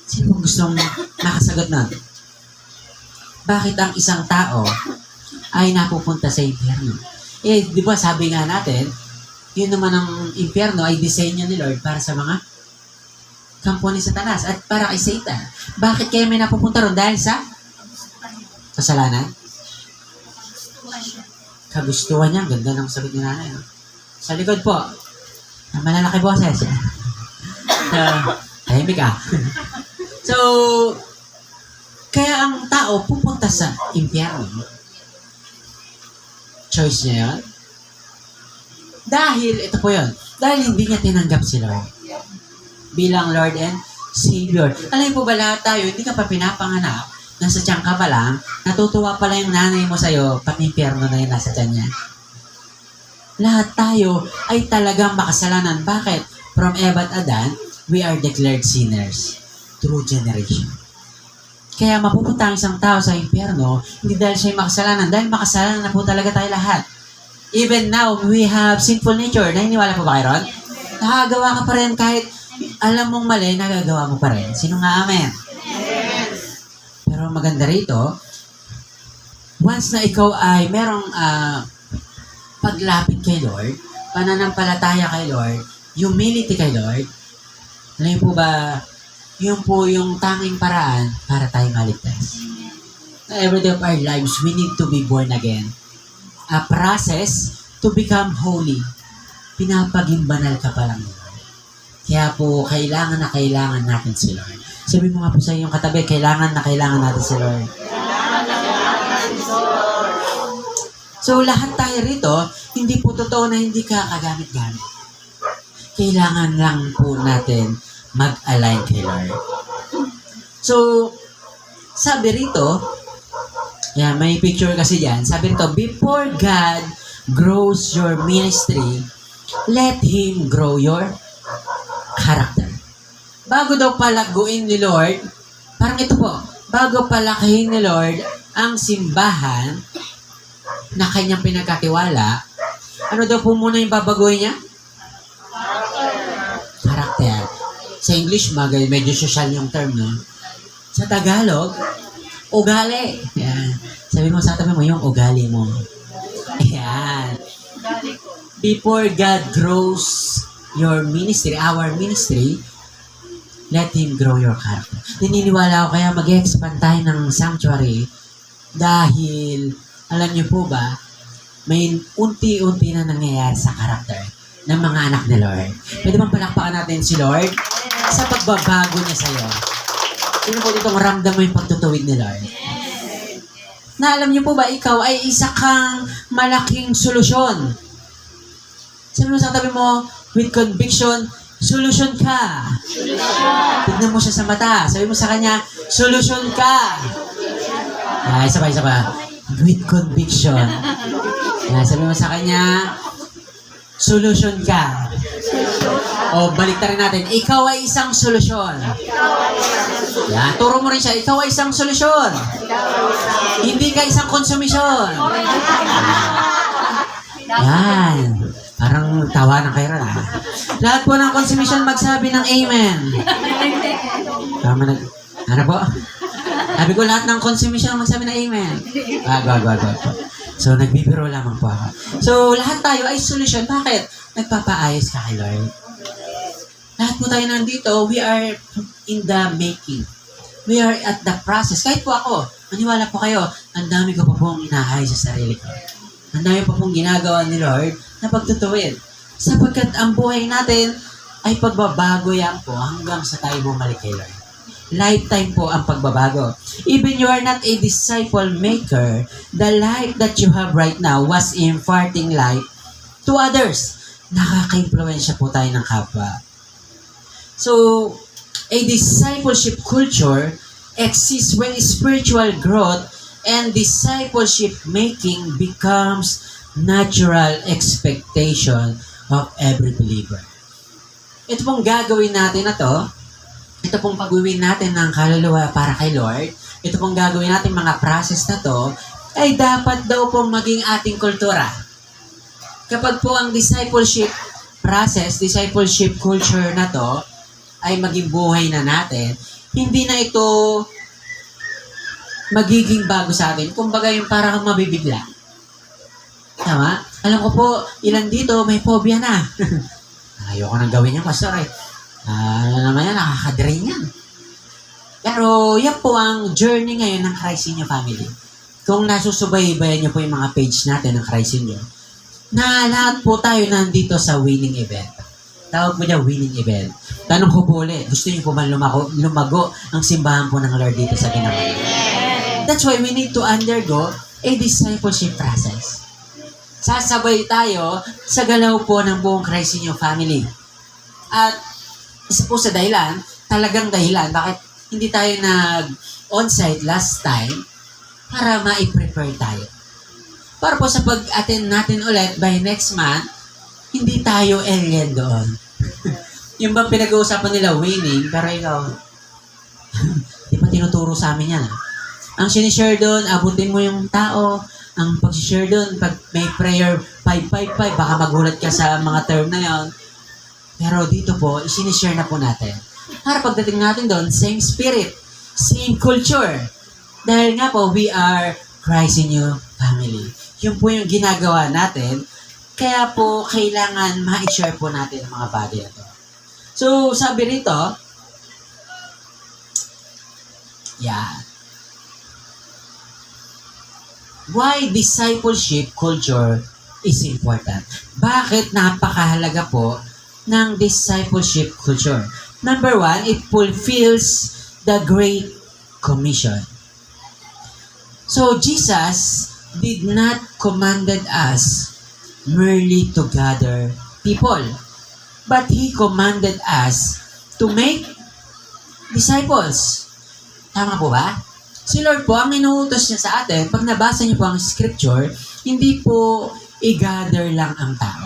Sino pong gustong makasagot nun? Bakit ang isang tao ay napupunta sa impyerno? Eh, di ba sabi nga natin, yun naman ang impyerno ay disenyo ni Lord para sa mga kampo ni Satanas at para kay Satan. Bakit kaya may napupunta ron? Dahil sa kasalanan? Kagustuhan niya. Ganda ng sagot ni nanay. No? Sa likod po, malalaki boses. Tahimik ah. So, kaya ang tao pupunta sa impyerno. Choice niya yun. Dahil, ito po yun, dahil hindi niya tinanggap si Lord bilang Lord and Savior. Alam po ba lahat tayo, hindi ka pa pinapanganak, nasa tiyan ka pa lang, natutuwa pala yung nanay mo sa'yo, pati impyerno na yun nasa tiyan niya. Lahat tayo ay talagang makasalanan. Bakit? From Eva at Adan, we are declared sinners through generation. Kaya mapupunta ang isang tao sa impyerno, hindi dahil siya'y makasalanan, dahil makasalanan na po talaga tayo lahat. Even now, we have sinful nature. Naniniwala po ba kayo ron? Nakagawa ka pa rin kahit alam mong mali, nagagawa mo pa rin. Sino nga amen? Pero maganda rito, once na ikaw ay merong paglapit kay Lord, pananampalataya kay Lord, humility kay Lord, alam po ba, yun po yung tanging paraan para tayo maligtas. Every day of our lives, we need to be born again. A process to become holy. Pinapaging banal ka pa lang. Kaya po, kailangan na kailangan natin si Lord. Sabi mo nga po sa iyong katabi, kailangan na kailangan natin si Lord. So, lahat tayo rito, hindi po totoo na hindi ka kagamit-gamit. Kailangan lang po natin mag-align kay Lord. So, sabi rito, may picture kasi dyan, sabi rito, before God grows your ministry, let Him grow your character. Bago daw palaguin ni Lord, parang ito po, bago palakihin ni Lord ang simbahan na kanyang pinagkatiwala, ano daw po muna yung babaguhin niya? Character. Sa English, medyo social yung term, no? Sa Tagalog, ugali. Yan. Sabi mo sa tabi mo, yung ugali mo. Ayan. Before God grows your ministry, our ministry, let Him grow your character. Naniniwala ako kaya mag-expand tayo ng sanctuary dahil, alam niyo po ba, may unti-unti na nangyayari sa character ng mga anak ni Lord. Pwede bang palakpakan natin si Lord sa pagbabago niya sa'yo? Sino po dito maramdam mo yung pagtutuwid ni Lord? Na alam niyo po ba, ikaw ay isa kang malaking solusyon. Sabi mo sa tabi mo, with conviction, solusyon ka. Tignan mo siya sa mata. Sabi mo sa kanya, solusyon ka. Isa pa. With conviction. Sabi mo sa kanya, solusyon ka. O, baliktarin natin. Ikaw ay isang solusyon. Turo mo rin siya. Ikaw ay isang solusyon. Hindi ka isang konsumisyon. Yan. Parang tawa na kayo rin. Lahat po ng konsumisyon magsabi ng amen. Tama na. Ano po? Sabi ko lahat ng konsumisyon magsabi ng amen. Wag. So, nagbibiro lamang po ako. So, lahat tayo ay solusyon. Bakit? Nagpapaayos ka kay Lord. Lahat po tayo nandito, we are in the making. We are at the process. Kahit po ako, maniwala po kayo, ang dami ko pa pong inaayos sa sarili ko. Ang dami pa pong ginagawa ni Lord na pagtutuwid. Sapagkat ang buhay natin ay pagbabago yan po hanggang sa tayo bumalik kay Lord. lifetime po ang pagbabago. Even you are not a disciple maker, the life that you have right now was imparting life to others. Nakaka-impluwensya po tayo ng kapwa. So, a discipleship culture exists when spiritual growth and discipleship making becomes natural expectation of every believer. Ito pong gagawin natin na to, ito pong pagwiwin natin ng kaluluwa para kay Lord, ito pong gagawin natin mga process na to, ay dapat daw pong maging ating kultura. Kapag po ang discipleship process, discipleship culture na to, ay maging buhay na natin, hindi na ito magiging bago sa atin. Kumbaga yung parang mabibigla. Tama? Alam ko po, ilan dito may phobia na. Ayoko nang gawin yan, pastor eh. Ano naman yan, nakakadrain yan. Pero yan po ang journey ngayon ng Christ in Your Family. Kung nasusubaybayan niyo po yung mga page natin ng Christ in You, na lahat po tayo nandito sa winning event. Tawag mo niya winning event. Tanong ko po ulit, gusto niyo po ba lumago ang simbahan po ng Lord dito sa ginawa? That's why we need to undergo a discipleship process. Sasabay tayo sa galaw po ng buong Christ in Your Family. At isa po sa dahilan, talagang dahilan, bakit hindi tayo nag-onsite last time para ma-prepare tayo. Para po sa pag-attend natin ulit by next month, hindi tayo alien doon. Yung bang pinag-uusapan nila winning, pero ikaw, di pa tinuturo sa amin yan. Ang sinishare doon, abutin mo yung tao. Ang pag-share doon, pag may prayer 555, baka magulat ka sa mga term na yon. Pero dito po, isinishare na po natin. Para pagdating natin doon, same spirit, same culture. Dahil nga po, we are Christ in Your Family. Yun po yung ginagawa natin. Kaya po, kailangan ma-share po natin ang mga bagay na to. So, sabi rito, why discipleship culture is important? Bakit napakahalaga po ng discipleship culture? Number one, it fulfills the Great Commission. So, Jesus did not commanded us merely to gather people, but He commanded us to make disciples. Tama po ba? Si Lord po, ang inuutos niya sa atin, pag nabasa niyo po ang scripture, hindi po i-gather lang ang tao.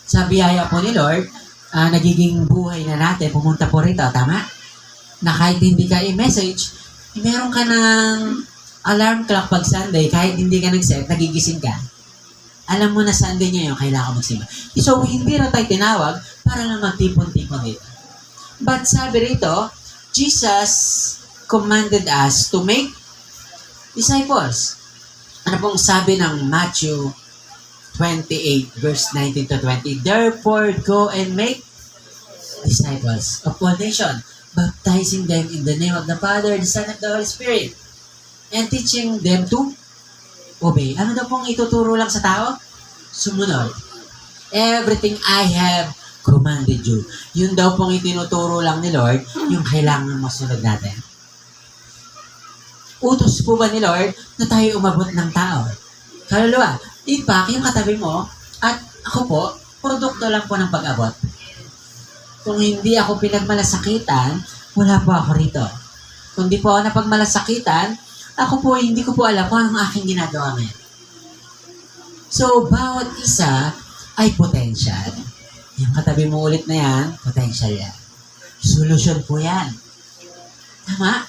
Sa biyaya po ni Lord, nagiging buhay na natin, pumunta po rito, tama? Na kahit hindi ka i-message, meron ka ng alarm clock pag Sunday, kahit hindi ka nag-set, nagigising ka. Alam mo na Sunday ngayon, kailangan magsimba. So, hindi na tayo tinawag para lang magtipon-tipon dito. But sabi rito, Jesus commanded us to make disciples. Ano pong sabi ng Matthew 28, verse 19 to 20? Therefore, go and make disciples of all nations, baptizing them in the name of the Father, the Son, and the Holy Spirit, and teaching them to obey. Ano daw pong ituturo lang sa tao? Sumunod. Everything I have commanded you. Yun daw pong itinuturo lang ni Lord, yung kailangan masunod natin. Utos po ba ni Lord na tayo umabot ng tao? Kaluluwa, ipak yung katabi mo at ako po, produkto lang po ng pag-abot. Kung hindi ako pinagmalasakitan, wala po ako rito. Kung di po ako napagmalasakitan, ako po, hindi ko po alam kung anong aking ginagawa ngayon. So, bawat isa ay potential. Yung katabi mo ulit na yan, potential yan. Solution po yan. Tama?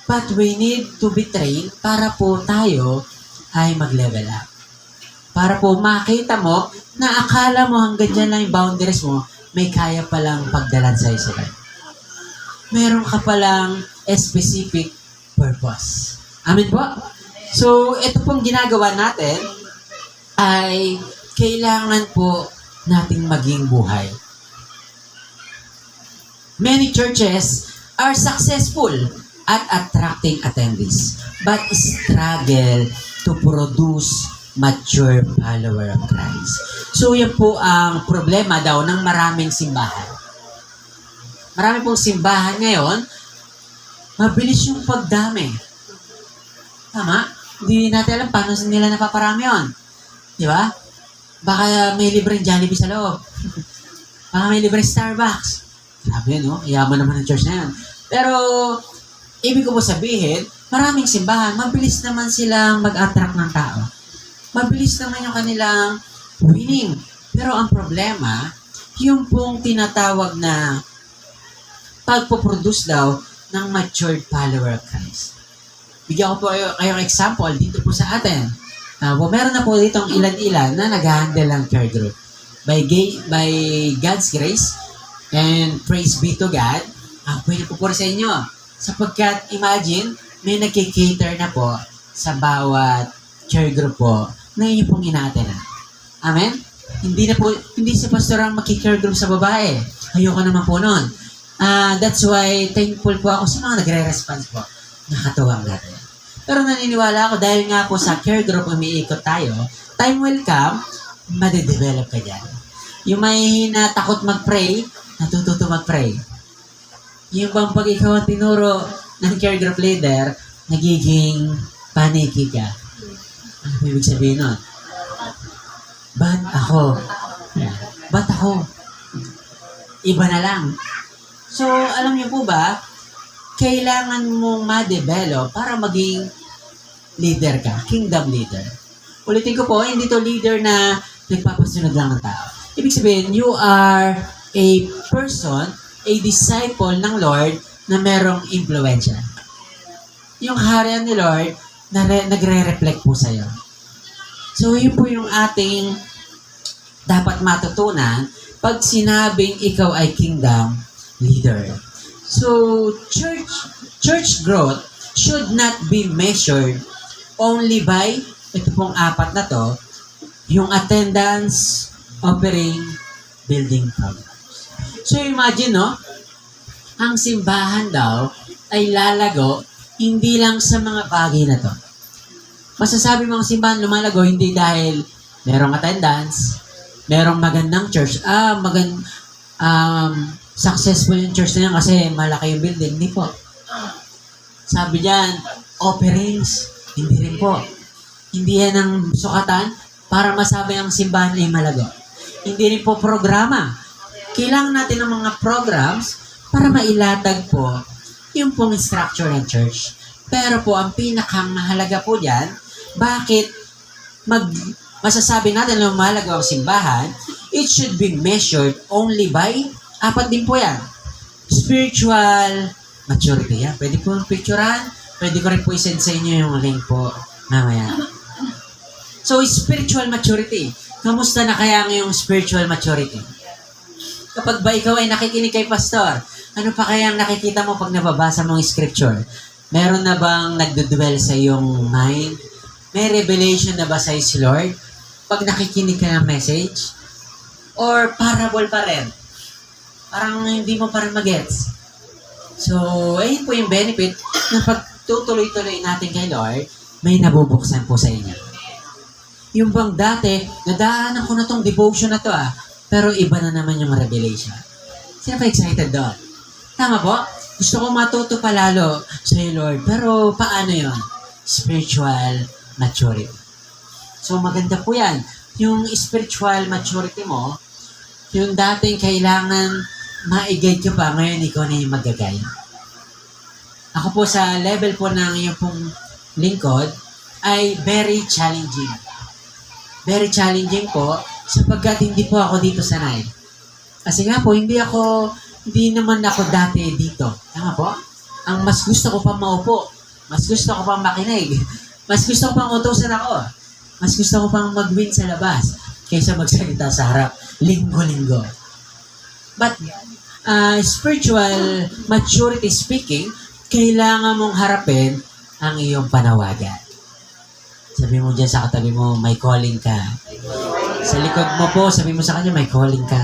But we need to be trained para po tayo ay mag-level up. Para po makita mo na akala mo hanggang dyan lang yung boundaries mo, may kaya palang pagdalan sa isa. Meron ka palang specific purpose. Amen po? So, ito pong ginagawa natin ay kailangan po nating maging buhay. Many churches are successful at attracting attendees, but struggle to produce mature follower of Christ. So, yan po ang problema daw ng maraming simbahan. marami pong simbahan ngayon, mabilis yung pagdami. Tama? Hindi natin alam paano nila napaparami yun. Di ba? Baka may libreng Jollibee sa loob. Baka may libreng Starbucks. Sabi no? Yaman naman ng church na yan. Pero, ibig ko po sabihin, maraming simbahan, mabilis naman silang mag-attract ng tao. Mabilis naman yung kanilang winning. Pero ang problema, yung pong tinatawag na pagpo-produce daw ng matured follower of Christ. Bigyan ko po kayong example dito po sa atin. Meron na po ditong ilan-ilan na nag-handle ng care group. By God's grace and praise be to God, pwede po sa inyo. Sapagkat imagine, may nagkikater na po sa bawat care group po na inyo pong ina-attend. Amen? Hindi si pastor ang makikare group sa babae. Ayoko naman po nun. That's why thankful po ako sa mga nagre-response po. Nakatuwang natin. Pero naniniwala ako dahil nga po sa care group umiikot tayo, time will come, madedevelop ka dyan. Yung may takot mag-pray, natututo mag-pray. Yung bang pag ikaw ang tinuro ng care group leader, nagiging paniki ka. Ano ibig sabihin nun? Ba't ako? Ba't ako? Iba na lang. So, alam niyo po ba, kailangan mong ma-develop para maging leader ka, kingdom leader. Ulitin ko po, hindi to leader na nagpapasunod lang ng tao. Ibig sabihin, you are a person, a disciple ng Lord na merong impluensya. Yung harian ni Lord na nagre-reflect po sa'yo. So, yun po yung ating dapat matutunan pag sinabing ikaw ay kingdom leader. So, church growth should not be measured only by, ito pong apat na to, yung attendance, offering, building programs. So, imagine, no? Ang simbahan daw ay lalago hindi lang sa mga bagay na to. Masasabi mo ang simbahan lumalago hindi dahil merong attendance, merong magandang church, successful yung church na yan kasi malaki yung building. Hindi po. Sabi diyan, offerings, hindi rin po. Hindi yan ang sukatan para masabi ang simbahan ay malago. Hindi rin po programa. Kailangan natin ng mga programs para mailatag po yung pong structure ng church. Pero po, ang pinakamahalaga po dyan, bakit masasabi natin na mahalaga ang simbahan, it should be measured only by, apat din po yan, spiritual maturity. Yan. Pwede po picturean, pwede ko rin po isend sa inyo yung link po mamaya. So, spiritual maturity. Kamusta na kaya yung spiritual maturity? Kapag ba ikaw ay nakikinig kay pastor, ano pa kaya ang nakikita mo pag nababasa mong scripture? Meron na bang nagdudwell sa iyong mind? May revelation na ba sa si Lord? Pag nakikinig ka ng message? Or parable pa rin? Parang hindi mo pa rin magets. So, ayun po yung benefit na pag tutuloy-tuloy natin kay Lord, may nabubuksan po sa inyo. Yung bang dati, nadaanan ko na tong devotion na to pero iba na naman yung revelation. Sino pa excited doon? Tama po? Gusto ko matuto pa lalo sa Lord. Pero paano yon? Spiritual maturity. So maganda po yan. Yung spiritual maturity mo, yung dating kailangan ma-guide ka pa, ngayon ikaw na yung mag-guide. Ako po sa level po ng yung pong lingkod ay very challenging. Very challenging po sapagkat hindi po ako dito sanay. Kasi nga po, hindi naman ako dati dito. Tama po? Ang mas gusto ko pa maupo. Mas gusto ko pang makinig. Mas gusto ko pang utusan ako. Mas gusto ko pang mag-win sa labas kaysa magsalita sa harap. Linggo-linggo. But, spiritual maturity speaking, kailangan mong harapin ang iyong panawagan. Sabi mo dyan sa katabi mo, may calling ka. Sa likod mo po, sabi mo sa kanya, may calling ka.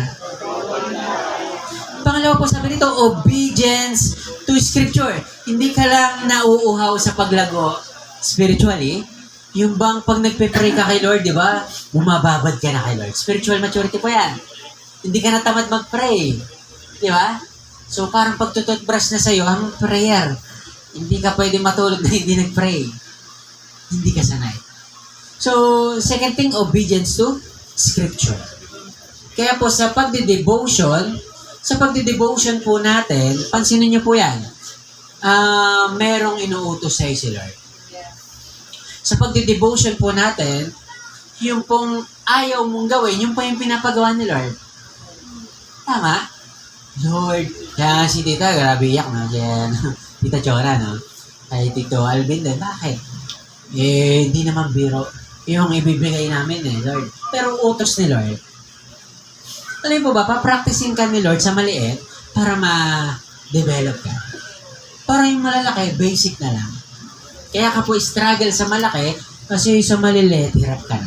Pangalawa po, sabi nito, obedience to Scripture. Hindi ka lang nauuhaw sa paglago spiritually. Yung bang pag nagpe-pray ka kay Lord, di ba? Bumababad ka na kay Lord. Spiritual maturity po yan. Hindi ka na tamad mag-pray. Di ba? So parang pagtututbrush na sa'yo, ang prayer. Hindi ka pwede matulog na hindi nag-pray. Hindi ka sanay. So, second thing, obedience to Scripture. Kaya po sa pagdi-devotion po natin, pansinin niyo po yan, merong inuutos sa'yo si Lord. Sa pagdi-devotion po natin, yung pong ayaw mong gawin, yung po yung pinapagawa ni Lord. Tama? Lord, kaya si Tita, grabe iyak, no? Kaya, Tita Chora, no? Kay Tito Alvin din, bakit? Hindi naman biro yung ibibigay namin Lord. Pero utos ni Lord. Alam po ba, papracticing ka ni Lord sa maliit para ma-develop ka. Para yung malalaki, basic na lang. Kaya ka po struggle sa malaki kasi sa maliliit, hirap ka na.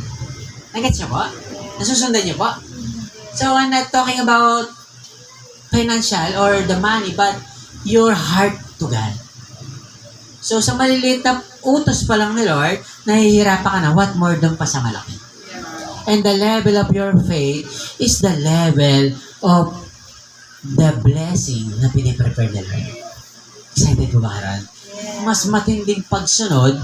Nagets niyo po? Nasusundan niyo po? So, I'm not talking about financial or the money, but your heart to God. So, sa maliliit na utos pa lang ni Lord, nahihirapan ka na. What more doon pa sa malaki? And the level of your faith is the level of the blessing na piniprepare ni Lord. Excited po ba karon? Mas matinding pagsunod,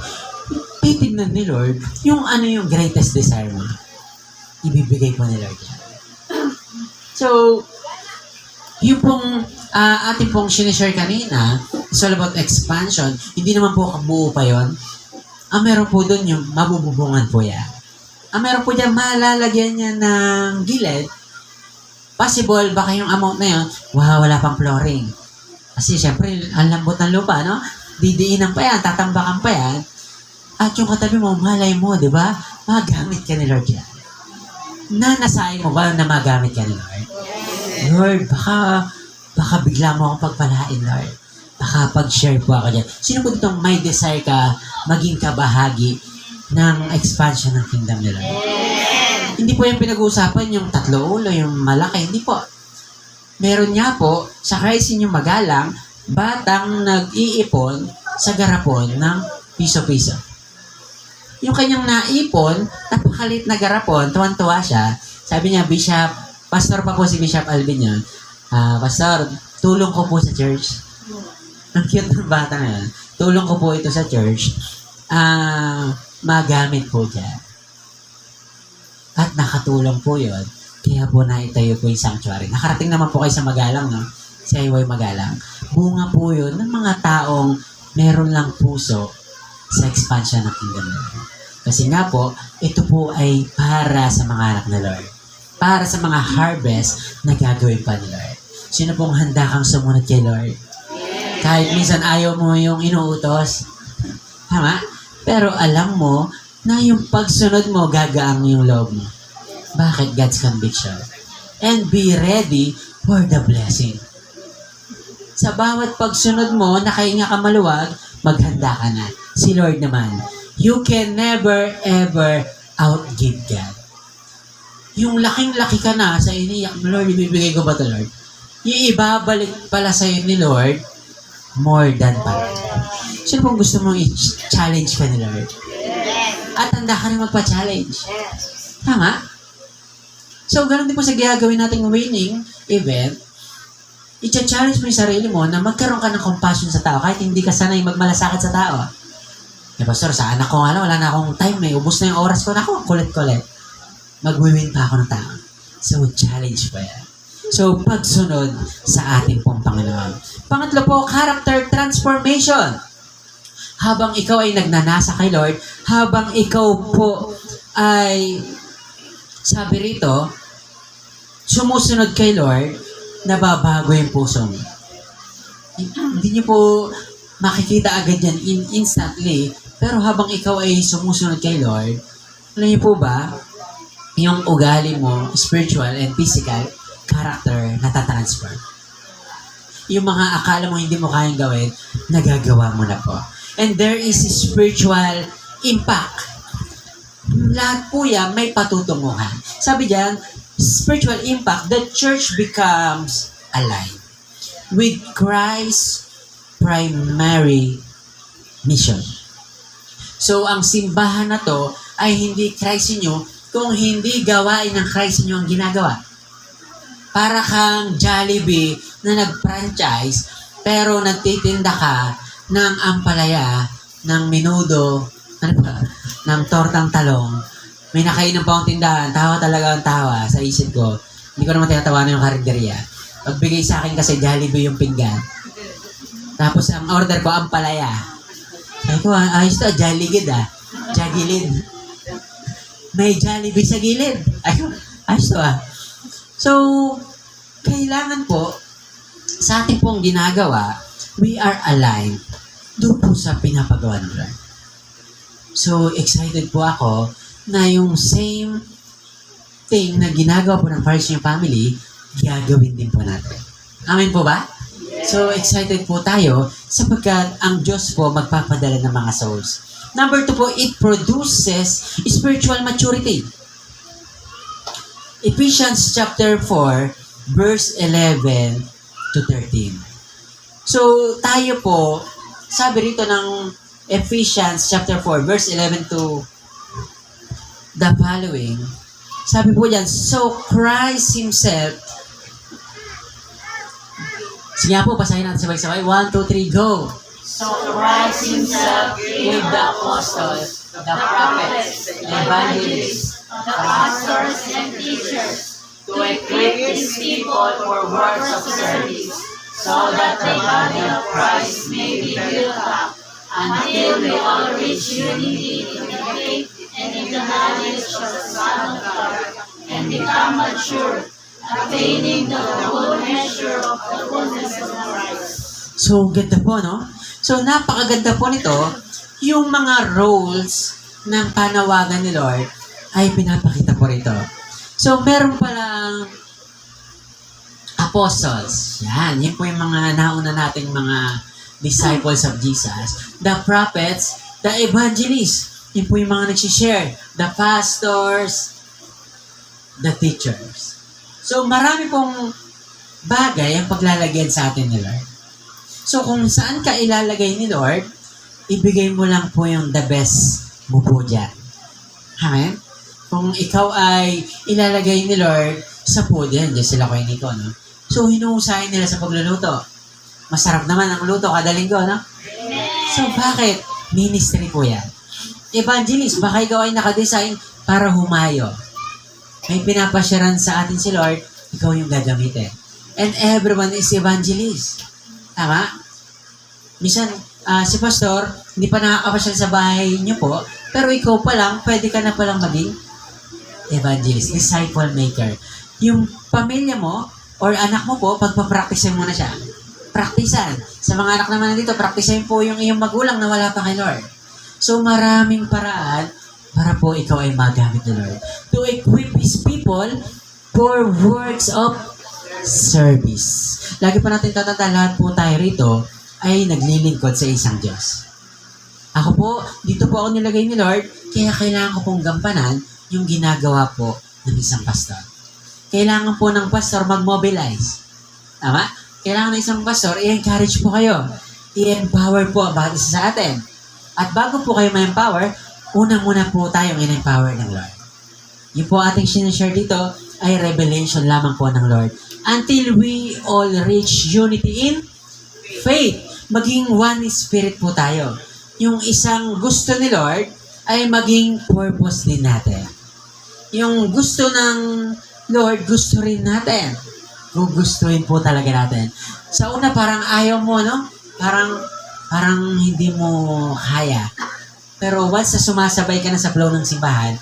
titignan ni Lord yung ano yung greatest desire mo. Ibibigay po ni Lord yan. So, yung pong ating pong sinishare kanina, it's all about expansion. Hindi naman po kabuo pa yun. Meron po doon yung mabububungan po yan. Meron po dyan, malalagyan niya ng gilid. Possible, baka yung amount na yun, wala pang flooring. Kasi syempre, ang lambot ng lupa, no? Didiinan pa yan, tatambakan pa yan. At yung katabi mo, malay mo, di ba? Magamit ka ni Lord yan. Nanasain mo ba na magamit ka ni Lord? Lord, baka bigla mo akong pagpalain, Lord. Baka pag-share po ako dyan. Sino po ditong may desire ka maging kabahagi ng expansion ng kingdom ni Lord? Hindi po yung pinag-uusapan yung tatlo ulo, yung malaki. Hindi po. Meron niya po, sa Christ inyong magalang, batang nag-iipon sa garapon ng piso-piso. Yung kanyang naipon, napakalit na garapon, tuwan-tuwa siya. Sabi niya, Bishop, pastor pa po si Bishop Alvin yun. Pastor, tulong ko po sa church. Ang cute ng bata na yun. Tulong ko po ito sa church. Magamit po dyan. At nakatulong po yun. Kaya po naitayo po yung sanctuary. Nakarating naman po kayo sa Magalang, no? Sa Highway Magalang. Bunga po yun ng mga taong meron lang puso sa expansion ng kingdom ng Lord. Kasi nga po, ito po ay para sa mga anak na Lord. Para sa mga harvest na gagawin pa ni Lord. Sino pong handa kang sumunod kay Lord? Kahit minsan ayaw mo yung inuutos. Tama? Pero alam mo na yung pagsunod mo, gagaang yung loob mo. Bakit? God's conviction. And be ready for the blessing. Sa bawat pagsunod mo, nakahinga ka maluwag, maghanda ka na. Si Lord naman, you can never ever outgive God. Yung laking-laki ka na sa iniyak mo, Lord, ibibigay ko ba ito, Lord? Yung ibabalik pala sa'yo ni Lord, more than pa. Sino pong gusto mong i-challenge ka ni Lord? At handa ka rin magpa-challenge. Tama? So, ganun din po sa gagawin nating winning event, i-challenge mo yung sarili mo na magkaroon ka ng compassion sa tao kahit hindi ka sanay magmalasakit sa tao. Pastor, sa anak ko nga lang, wala na akong time eh. Ubus na yung oras ko na ako. Kulit-kulit. Mag-win pa ako ng tao. So, challenge pa yan. So, pagsunod sa ating pong Panginoon. Pangatlo po, character transformation. Habang ikaw ay nagnanasa kay Lord, habang ikaw po ay, sabi rito, sumusunod kay Lord, nababago yung puso mo. Hindi niyo po makikita agad yan instantly, pero habang ikaw ay sumusunod kay Lord, alam niyo po ba, yung ugali mo, spiritual and physical, character, natatransfer. Yung mga akala mo hindi mo kayang gawin, nagagawa mo na po. And there is a spiritual impact. Lahat po yan may patutunguhan. Sabi diyan, spiritual impact, the church becomes alive with Christ's primary mission. So, ang simbahan na to ay hindi Christ inyo kung hindi gawain ng Christ inyo ang ginagawa. Para kang Jollibee na nag-franchise, pero nagtitinda ka ng ampalaya, ng menudo, ng tortang talong. May nakainom pa akong tindahan, tawa talaga ang tawa sa isip ko. Hindi ko naman tinatawanan yung karinderya. Pagbigay sa akin kasi Jollibee yung pinggan. Tapos ang order ko, ampalaya. Sabi ko, ayos to, Jolligid Jagilid. May Jollibee sa gilid. Ayos to So, kailangan po, sa ating pong ginagawa, we are aligned doon po sa pinapagawa ng Lord. So, excited po ako na yung same thing na ginagawa po ng Paris New Family, gagawin din po natin. Amen po ba? So, excited po tayo sapagkat ang Diyos po magpapadala ng mga souls. Number 2 po, it produces spiritual maturity. Ephesians chapter 4, verse 11 to 13. So, tayo po, sabi rito ng Ephesians chapter 4, verse 11 to the following, sabi po dyan, so Christ Himself, sige nga po, basahin natin sabay-sabay. 1, 2, 3, go! So Christ Himself Gave the apostles, the prophets, the evangelists, the pastors and teachers to equip His people for works of service, so that the body of Christ may be built up until we all reach unity in the faith and in the knowledge of the Son of God and become mature, attaining the whole measure of the fullness of Christ. So, ganda po, no? So, napakaganda po nito, yung mga roles ng panawagan ni Lord ay pinapakita po rito. So, meron palang apostles. Yan, yun po yung mga nauna nating mga disciples of Jesus. The prophets, the evangelists. Yun po yung mga nagsishare. The pastors, the teachers. So, marami pong bagay ang paglalagyan sa atin ni Lord. So, kung saan ka ilalagay ni Lord, ibigay mo lang po yung the best mo po dyan. Amen? Kung ikaw ay ilalagay ni Lord sa food, yan, dyan sila kayo nito, no? So, hinuhusahin nila sa pagluluto. Masarap naman ang luto kada linggo, no? So, bakit? Ministry po yan. Evangelist, baka ikaw ay nakadesign para humayo. May pinapasyaran sa atin si Lord, ikaw yung gagamitin. And everyone is evangelist. Tama? Minsan, si pastor, hindi pa nakakapasyal sa bahay niyo po, pero ikaw pa lang, pwede ka na palang maging evangelist, disciple maker. Yung pamilya mo, or anak mo po, pagpapracticein mo na siya. Praktisan. Sa mga anak naman nandito, praktisan po yung iyong magulang na wala pa kay Lord. So, maraming paraan para po ikaw ay magamit ni Lord. To equip His people for works of service. Lagi pa natin tatanda, lahat po tayo rito ay naglilingkod sa isang Diyos. Ako po, dito po ako nilagay ni Lord, kaya kailangan ko pong gampanan yung ginagawa po ng isang pastor. Kailangan po ng pastor mag-mobilize. Tama? Kailangan ng isang pastor, i-encourage po kayo. I-empower po ang bawat isa sa atin. At bago po kayo ma-empower, unang-una po tayong in-empower ng Lord. Yung po ating sinashare dito ay revelation lamang po ng Lord. Until we all reach unity in faith. Maging one spirit po tayo. Yung isang gusto ni Lord ay maging purpose din natin. Yung gusto ng Lord, gusto rin natin. Gugustuhin po talaga natin. Sa una, parang ayaw mo, no? Parang hindi mo kaya. Pero once na sumasabay ka na sa flow ng simbahan,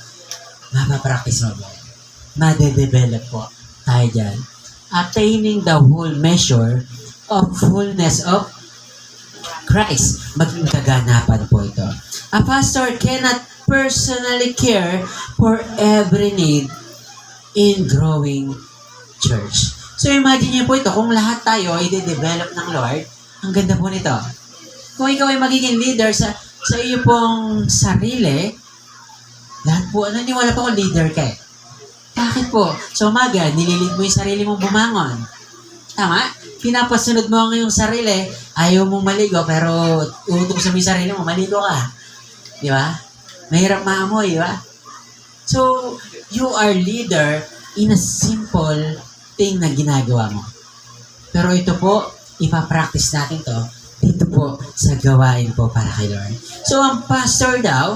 mapapractice mo. Made-develop po tayo dyan. Attaining the whole measure of fullness of Christ. Maging kaganapan po ito. A pastor cannot personally care for every need in growing church. So imagine niyo po ito, kung lahat tayo ay de-develop ng Lord, ang ganda po nito. Kung ikaw ay magiging leader sa iyo pong sarili, lahat po, naniwala po kung leader ka eh. Bakit po? Sa umaga, nililid mo yung sarili mong bumangon. Tama? Pinapasunod mo ang iyong sarili, ayaw mong maligo, pero utok sa yung sarili mo, maligo ka. Di ba? Mahirap maamoy, di ba? So, you are leader in a simple thing na ginagawa mo. Pero ito po, ipapractice natin to dito po sa gawain po para kay Lord. So, ang pastor daw,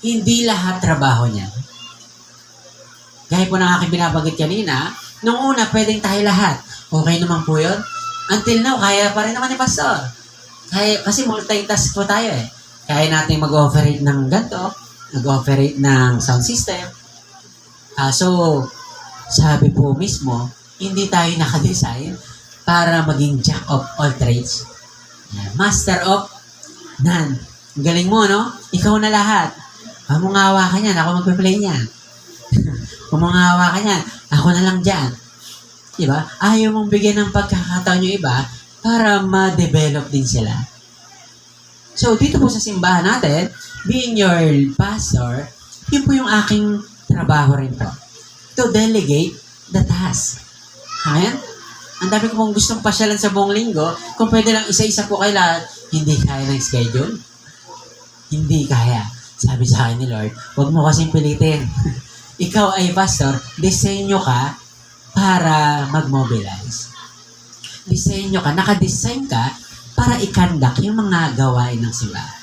hindi lahat trabaho niya. Gaya po ng aking binabanggit kanina, nung una, pwedeng tayo lahat. Okay naman po yun. Until now, kaya pa rin naman ni pastor. Kaya, kasi multitask po tayo eh. Kaya natin mag-operate ng ganito, mag-operate ng sound system. So, sabi po mismo, hindi tayo nakadesign para maging jack of all trades. Master of none. Ang galing mo, no? Ikaw na lahat. Pamungawa ka niyan, ako magpe-play niyan. Pamungawa ka niyan, ako na lang dyan. Diba? Ayaw mong bigyan ng pagkakataon yung iba para ma-develop din sila. So, dito po sa simbahan natin, being your pastor, yun po yung aking trabaho rin po. To delegate the task. Ayan? Ang dami ko pong gustong pasyalan sa buong linggo. Kung pwede lang isa-isa po kayo lahat, hindi kaya ng schedule. Hindi kaya. Sabi sa akin ni Lord, huwag mo kasing pilitin. Ikaw ay pastor, disenyo ka para mag-mobilize. Disenyo ka, nakadesign ka para i-conduct yung mga gawain ng simbahan.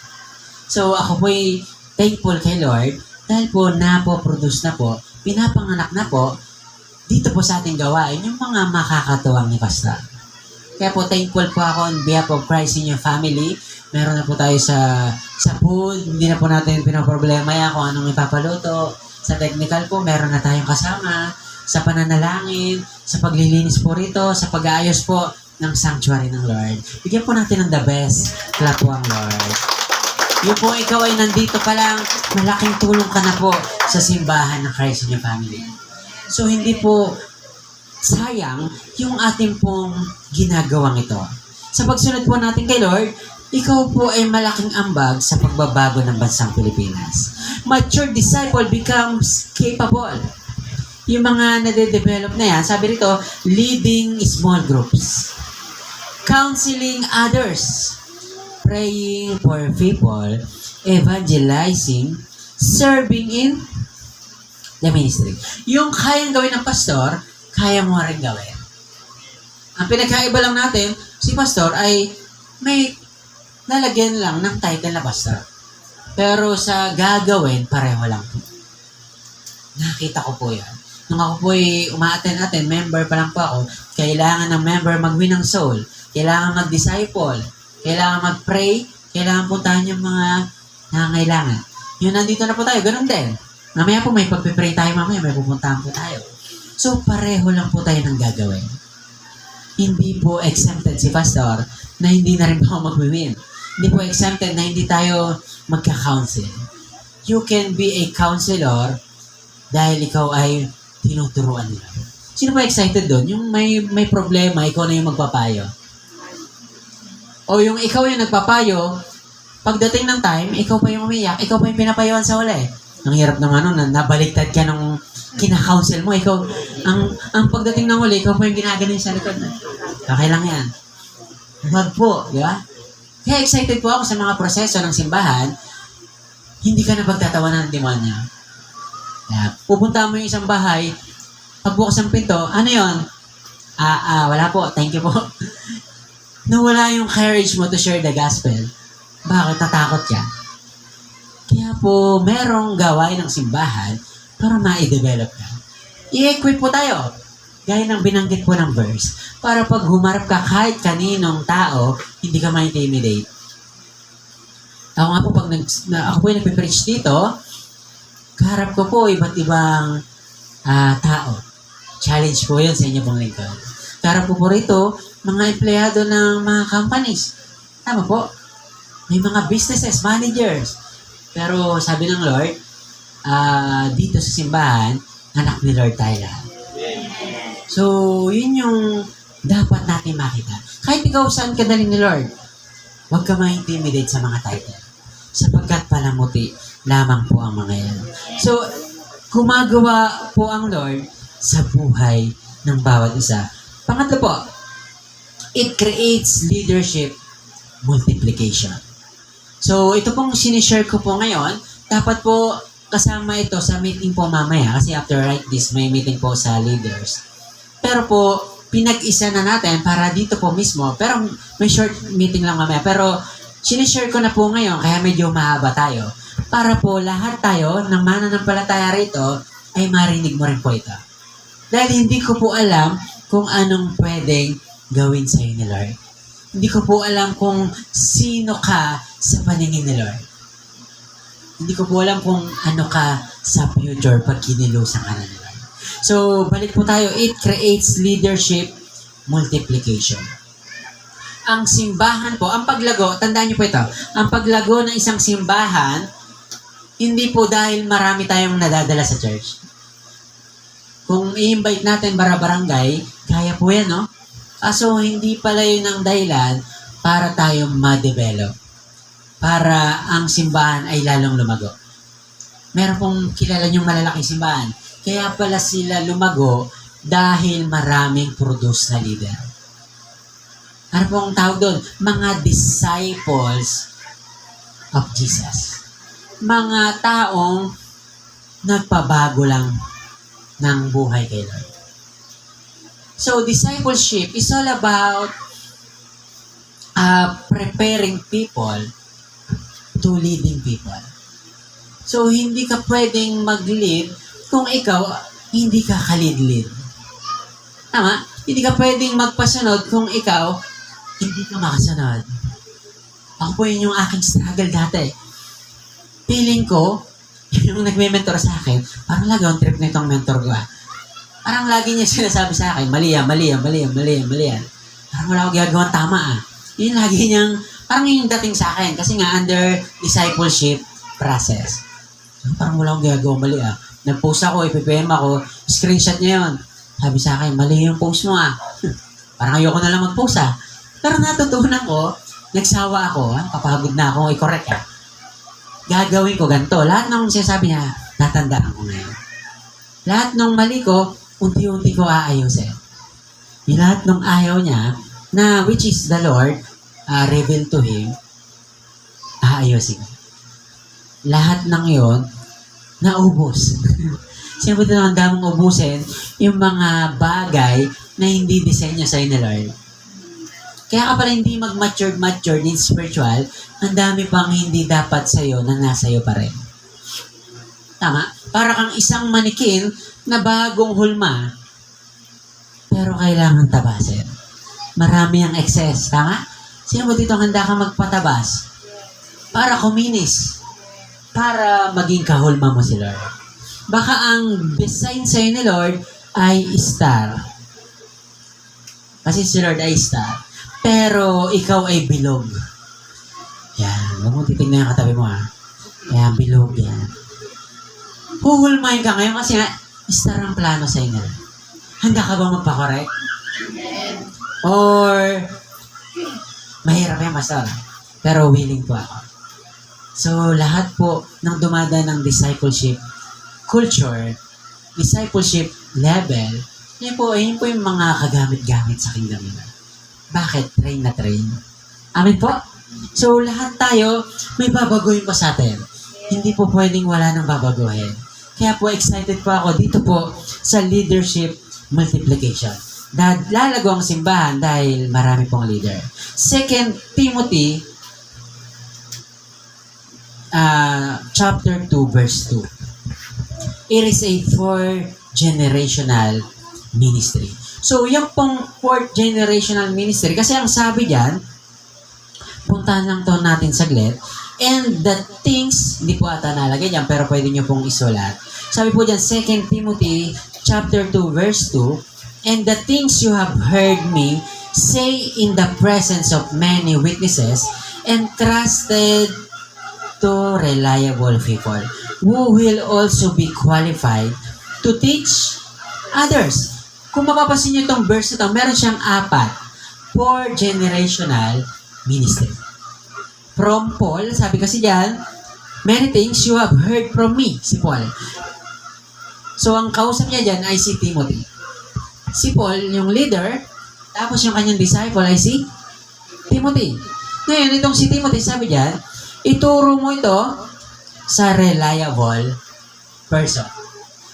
So, ako po'y thankful kay Lord dahil po napoproduce na po, pinapanganak na po dito po sa ating gawain yung mga makakatuwang ni Pastor. Kaya po thankful po ako on behalf of Christ in your family. Meron na po tayo sa food, hindi na po natin pinoproblema yan kung anong ipapaluto. Sa technical po, meron na tayong kasama. Sa pananalangin, sa paglilinis po rito, sa pag-aayos po ng sanctuary ng Lord. Bigyan po natin ng the best. Clap po ang Lord. Yung po ikaw ay nandito pa lang, malaking tulong ka na po sa simbahan ng Christ in your family. So, hindi po sayang yung ating pong ginagawang ito. Sa pagsunod po natin kay Lord, ikaw po ay malaking ambag sa pagbabago ng bansang Pilipinas. Mature disciple becomes capable. Yung mga nade-develop na yan, sabi rito, leading small groups, counseling others, praying for people, evangelizing, serving in the ministry. Yung kayang gawin ng pastor, kaya mo rin gawin. Ang pinagkaiba lang natin, si pastor ay may lalagyan lang ng title na pastor. Pero sa gagawin, pareho lang po. Nakita ko po yan. Nung ako po ay umaattend, member pa lang po ako, kailangan ng member mag-win ng soul, kailangan mag-disciple, kailangan mag-pray, kailangan puntahan yung mga nangangailangan. Yung nandito na po tayo, ganun din. Mamaya po may pagpipray tayo mamaya, may pupuntahan po tayo. So, pareho lang po tayo ng gagawin. Hindi po exempted si pastor na hindi na rin po mag-win. Hindi po exempted na hindi tayo magka-counsel. You can be a counselor dahil ikaw ay tinuturuan nila. Sino ba excited doon? Yung may problema, ikaw na yung magpapayo. O yung ikaw yung nagpapayo, pagdating ng time, ikaw pa yung umiyak, ikaw pa yung pinapayuan sa uli. Ang hirap naman nun, nabaliktad ka nung kina-counsel mo. Ikaw, ang pagdating ng uli, ikaw pa yung ginaganin sa likod. Okay lang yan. Wag po, di ba? Kaya excited po ako sa mga proseso ng simbahan, hindi ka na pagtatawanan ng demonyo. Pupunta mo yung isang bahay, pagbukas ng pinto, ano yun? Wala po, thank you po. Nawala yung courage mo to share the gospel. Bakit? Natakot ka? Kaya po, merong gawain ng simbahan para ma-develop ka. I-equip po tayo. Gaya ng binanggit po ng verse. Para pag humarap ka kahit kaninong tao, hindi ka ma-intimidate. Ako nga po, ako po yung nagpipreach dito, kaharap ko po iba't ibang tao. Challenge po yun sa inyo pong lingkod. Kaharap ko po rito, mga empleyado ng mga companies. Tama po. May mga businesses, managers. Pero sabi ng Lord, dito sa simbahan, anak ni Lord tayo lahat. So, yun yung dapat natin makita. Kahit ikaw saan ka daling ni Lord, huwag ka ma-intimidate sa mga title. Sapagkat palamuti lamang po ang mga yan. So, gumagawa po ang Lord sa buhay ng bawat isa. Pangatlo po, it creates leadership multiplication. So, ito pong sinishare ko po ngayon, dapat po kasama ito sa meeting po mamaya kasi after this, may meeting po sa leaders. Pero po, pinag-isa na natin para dito po mismo. Pero may short meeting lang mamaya. Pero sinishare ko na po ngayon, kaya medyo mahaba tayo. Para po lahat tayo ng mananampalataya rito ay marinig mo rin po ito. Dahil hindi ko po alam kung anong pwedeng gawin sa ni Lord. Hindi ko po alam kung sino ka sa paningin ni Lord. Hindi ko po alam kung ano ka sa future pag kinilusan ka na ni Lord. So, balik po tayo. It creates leadership multiplication. Ang simbahan po, ang paglago, tandaan niyo po ito, ang paglago ng isang simbahan, hindi po dahil marami tayong nadadala sa church. Kung i-invite natin bara-barangay, kaya po yan, no? So, hindi pala yun ang dahilan para tayo ma-develop. Para ang simbahan ay lalong lumago. Meron pong kilala niyong malalaking simbahan. Kaya pala sila lumago dahil maraming produce na leader. Ano pong tawag doon? Mga disciples of Jesus. Mga taong nagpabago lang ng buhay kay Lord. So, discipleship is all about preparing people to leading people. So, hindi ka pwedeng mag-lead kung ikaw hindi ka kalid-lead. Tama? Hindi ka pwedeng magpasunod kung ikaw hindi ka makasunod. Ako po yun yung aking struggle dati. Feeling ko, yung nagme-mentor sa akin, parang lagi ang trip na itong mentor ko. Parang lagi niya sinasabi sa akin, mali yan. Parang wala akong gagawang tama . Yun lagi niyang, parang yung dating sa akin. Kasi nga, under discipleship process. So, parang wala akong gagawang mali . Nag-post ako, ipipm ako, screenshot niya yun. Sabi sa akin, mali yung post mo . Parang ayoko na lang mag-post . Pero natutunan ko, nagsawa ako, kapagod na ako, i-correct . Gagawin ko ganito. Lahat ng sinasabi niya, natandaan ko ngayon. Lahat ng mali ko, unti-unti ko aayusin. Yung lahat ng ayaw niya, na which is the Lord, revealed to him, aayusin. Lahat ng yon naubos. Siyempre ito ang damang ubusin, yung mga bagay na hindi disenyo sa ni Lord. Kaya ka pala hindi mag-matured in spiritual, ang dami pang hindi dapat sa'yo na nasa'yo pa rin. Tama? Para kang isang manikin na bagong hulma, pero kailangan tabasin. Marami ang excess. Tama? Sino mo dito handa ka magpatabas? Para kuminis. Para maging kahulma mo si Lord. Baka ang design sa'yo ni Lord ay star. Kasi si Lord ay star. Pero ikaw ay bilog. Yan. Huwag mo titignan yung katabi mo . Yan, bilog yan. Huhulmahin ka ngayon kasi nga, star ang plano sa inyo. Handa ka ba magpakorek? Or, mahirap yan, Pastor. Pero willing po ako. So, lahat po ng dumada ng discipleship culture, discipleship level, yun po yung mga kagamit-gamit sa kingdom nila. Bakit? Train na train. Amen po? So, lahat tayo, may babaguhin pa sa atin. Hindi po pwedeng wala nang babaguhin. Kaya po, excited po ako dito po sa leadership multiplication. Lalago ang simbahan dahil marami pong leader. 2 Timothy chapter 2 verse 2. It is a 4-generational ministry. So, yung pong 4th generational ministry, kasi ang sabi diyan, puntahan lang to natin saglit, and the things, hindi po ata nalagay diyan, pero pwede nyo pong isulat. Sabi po diyan, 2 Timothy chapter 2 verse 2, and the things you have heard me say in the presence of many witnesses, entrusted to reliable people, who will also be qualified to teach others. Kung mapapansin nyo itong verse ito, meron siyang 4 generational ministry. From Paul, sabi kasi diyan, many things you have heard from me, si Paul. So, ang kausap niya diyan ay si Timothy. Si Paul, yung leader, tapos yung kanyang disciple ay si Timothy. Ngayon, itong si Timothy, sabi diyan, ituro mo ito sa reliable person.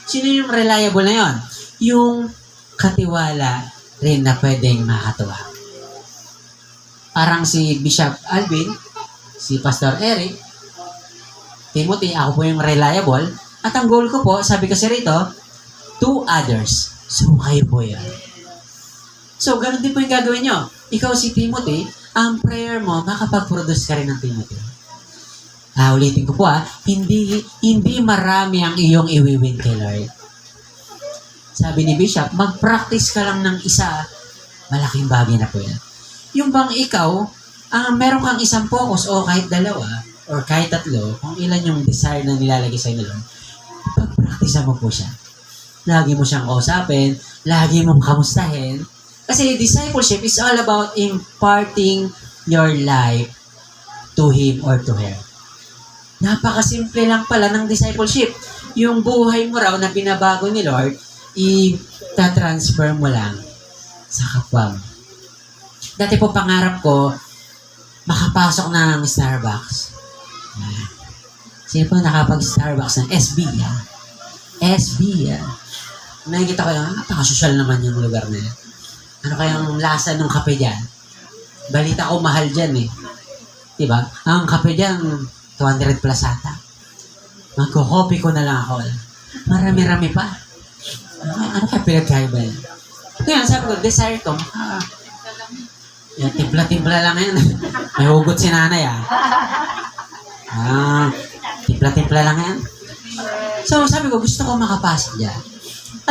Sino yung reliable na yon? Yung katiwala rin na pwedeng makatuwa. Parang si Bishop Alvin, si Pastor Eric, Timothy, ako po yung reliable. At ang goal ko po, sabi kasi rito, to others. So, kayo po yan. So, ganun din po yung gagawin nyo. Ikaw si Timothy, ang prayer mo, makapag-produce ka rin ng Timothy. Ulitin ko po hindi marami ang iyong iwiwin kay Lord. Sabi ni Bishop, mag-practice ka lang ng isa, malaking bagay na po yan. Yung bang ikaw, meron kang isang focus o kahit dalawa, or kahit tatlo, kung ilan yung desire na nilalagay sa inyo, pag-practice mo po siya. Lagi mo siyang kausapin, lagi mong kamustahin. Kasi discipleship is all about imparting your life to him or to her. Napakasimple lang pala ng discipleship. Yung buhay mo raw na binabago ni Lord, i-transfer mo lang sa kapwa mo. Dati po pangarap ko, makapasok ng Starbucks. Sino po nakapag-Starbucks ng SB? SB. Nakikita ko yung, napaka-social naman yung lugar na yan. Ano kayang lasa ng kape dyan? Balita ko mahal dyan eh. Diba? Ang kape dyan, 200 plus ata. Magko-copy ko na lang ako. Marami-rami pa. Ano kaya pinagkaiba yan? Kaya sabi ko, desire ko, timpla-timpla lang yan. May hugot si nanay timpla-timpla lang yan. So sabi ko, gusto ko makapasok dyan.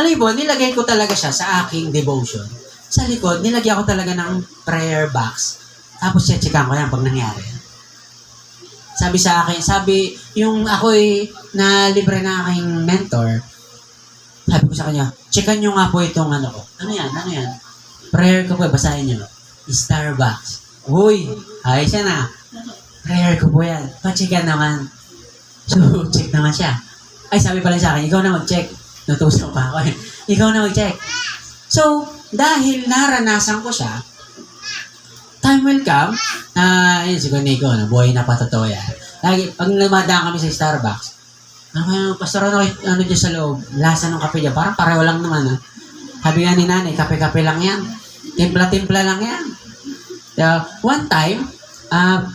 Alam mo, nilagay ko talaga siya sa aking devotion. Sa likod, nilagyan ko talaga ng prayer box. Tapos checkan ko yan pag nangyari. Sabi sa akin, yung ako'y na libre na aking mentor, sabi ko sa kanya, checkan nyo nga po itong ano ko. Ano yan? Prayer ko po, basahin nyo. Starbucks. Uy, ay siya na. Prayer ko po yan. Pa-checkan naman. So, check naman siya. Ay, sabi pala sa akin, ikaw na mag-check. Natusaw pa ako eh. Ikaw na mag-check. So, dahil naranasan ko siya, time will come, yun siguro Nico, buhay na patotoo yan. Lagi, pag lumadaan kami sa Starbucks, pastor, ano dyan sa loob, lasa ng kape dyan, parang pareho lang naman. Sabi nga ni nanay, kape-kape lang yan. Timpla-timpla lang yan. So, one time,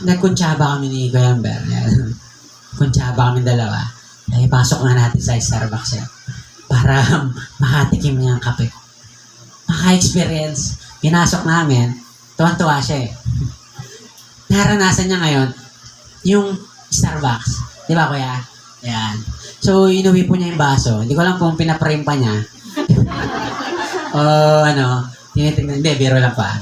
nagkuntsaba kami ni Goyamber. Kuntsaba kami dalawa. Ay, pasok nga natin sa Starbucks yan. Para makatikim niya ang kape. Maka-experience. Pinasok namin, tuwan-tuwa siya eh. Naranasan niya ngayon, yung Starbucks. Di ba, kuya? Ayan. So, inuwi po niya yung baso. Hindi ko alam kung pinaprame pa niya. Tinitingnan. Hindi, biro lang pa.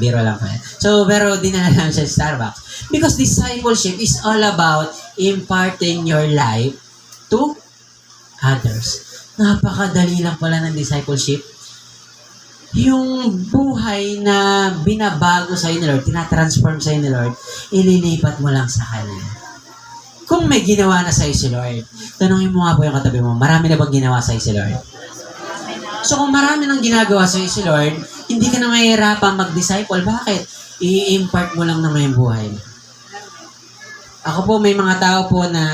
So, pero dinala namin siya sa Starbucks. Because discipleship is all about imparting your life to others. Napakadali lang pala ng discipleship. Yung buhay na binabago sa ni Lord, tinatransform sa ni Lord, ililipat mo lang sa Kanya. Kung may ginawa na sa'yo si Lord, tanungin mo nga po yung katabi mo, marami na bang ginawa sa'yo si Lord? So kung marami nang ginagawa sa'yo si Lord, hindi ka na mahihirapan mag-disciple. Bakit? I-impart mo lang naman yung buhay mo. Ako po, may mga tao po na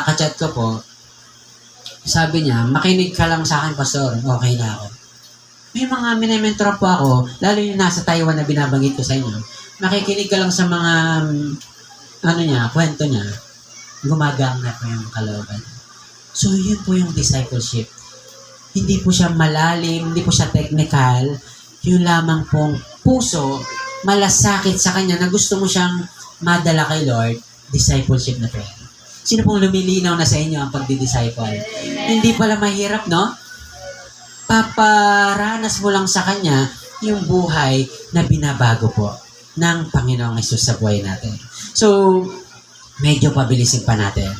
kachat ko po, sabi niya, makinig ka lang sa akin, pastor. Okay na ako. May mga minimentor po ako, lalo yung nasa Taiwan na binabanggit ko sa inyo. Makikinig ka lang sa mga, kwento niya. Gumagang na po yung kalooban. So, yun po yung discipleship. Hindi po siya malalim, hindi po siya technical. Yun lamang pong puso, malasakit sa kanya na gusto mo siyang madala kay Lord, discipleship na prayer. Sino pong lumilinaw na sa inyo ang pagdi-disciple? Hindi pala mahirap, no? Paparanas mo lang sa Kanya yung buhay na binabago po ng Panginoong Hesus sa buhay natin. So, medyo pabilisin pa natin.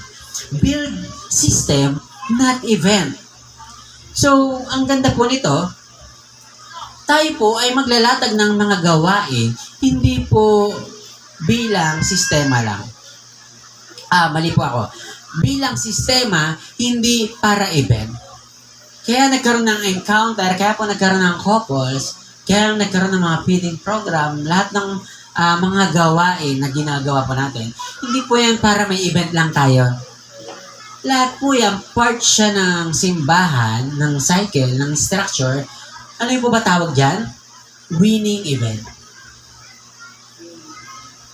Build system, not event. So, ang ganda po nito, tayo po ay maglalatag ng mga gawain, hindi po bilang sistema lang. Mali po ako. Bilang sistema, hindi para event. Kaya nagkaroon ng encounter, kaya po nagkaroon ng couples, kaya nagkaroon ng mga feeding program, lahat ng mga gawain na ginagawa po natin. Hindi po yan para may event lang tayo. Lahat po yan, part siya ng simbahan, ng cycle, ng structure, Ano yung po ba tawag dyan? Winning event.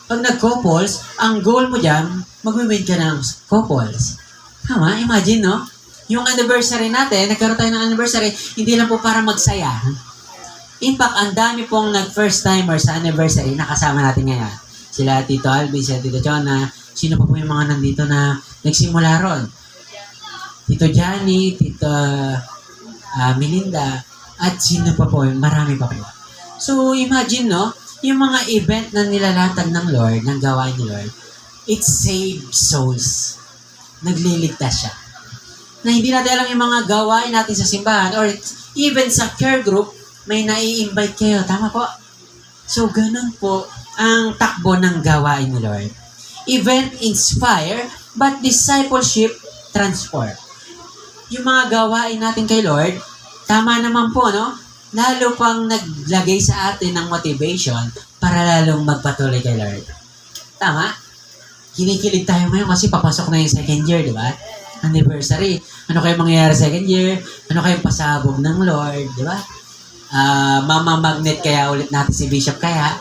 Pag nag-couples, ang goal mo dyan, mag-win ka ng couples. Tama? Imagine, no? Yung anniversary natin, nagkaroon tayo ng anniversary, hindi lang po para magsaya. In fact, ang dami pong nag-first timer sa anniversary na kasama natin ngayon. Sila Tito Alvin, sila Tito Chona, sino pa po yung mga nandito na nagsimula ron? Tito Johnny, Tito Melinda, at sino pa po, marami pa po. So, imagine, no? Yung mga event na nilalatag ng Lord, ng gawain ni Lord, it saves souls. Nagliligtas siya. Na hindi natin alam yung mga gawain natin sa simbahan or even sa care group, may nai-invite kayo. Tama po? So, ganun po ang takbo ng gawain ni Lord. Event inspire, but discipleship transform. Yung mga gawain natin kay Lord, tama naman po, no? Lalo pang naglagay sa atin ng motivation para lalong magpatuloy kay Lord. Tama? Kinikilig tayo ngayon kasi papasok na yung second year, di ba? Anniversary. Ano kayo mangyayari second year? Ano kayong pasabog ng Lord, di ba? Mama Magnet kaya ulit natin si Bishop kaya.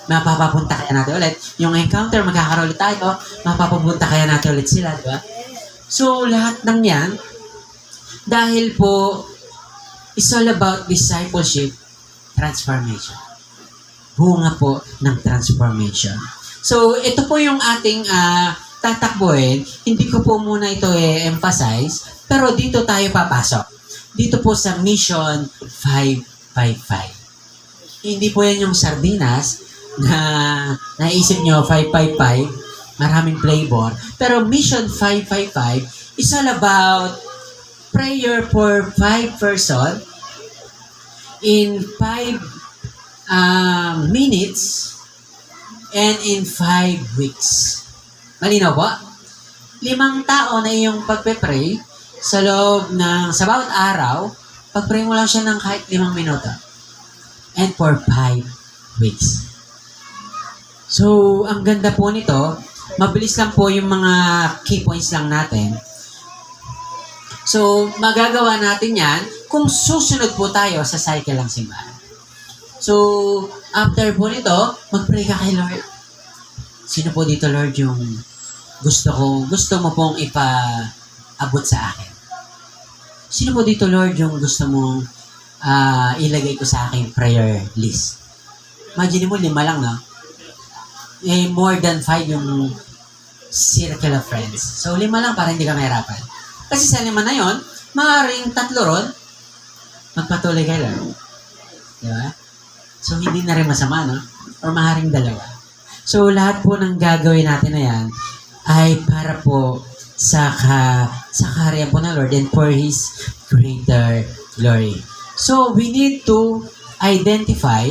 Mapapapunta kaya natin ulit. Yung encounter, magkakaroon ulit tayo. Mapapapunta kaya natin ulit sila, di ba? So, lahat ng yan, dahil po, it's all about discipleship transformation. Bunga po ng transformation. So, ito po yung ating tatakbuhin. Hindi ko po muna ito emphasize, pero dito tayo papasok. Dito po sa Mission 555. Hindi po yan yung sardinas na naisip nyo 555, maraming flavor. Pero Mission 555 is all about prayer for 5 person in 5 minutes and in 5 weeks. Malinaw po? 5 tao na iyong pagpe-pray sa loob ng, sa bawat araw, pag-pray mo lang siya ng kahit 5 minuto. And for 5 weeks. So, ang ganda po nito, mabilis lang po yung mga key points lang natin. So, magagawa natin yan kung susunod po tayo sa cycle ng simbahan. So, after po nito, mag-pray ka kay Lord. Sino po dito, Lord, yung gusto mo pong ipaabot sa akin? Sino po dito, Lord, yung gusto mong ilagay ko sa aking prayer list? Imagine mo, 5 lang, no? More than 5 yung circle of friends. So, 5 lang para hindi ka mahirapan. Kasi sa 5 na yon, maaaring 3 ron, magpatuloy kay Lord. Diba? So, hindi na rin masama, no? Or maaaring 2. So, lahat po ng gagawin natin na yan ay para po sa kaharian po ng Lord and for His greater glory. So, we need to identify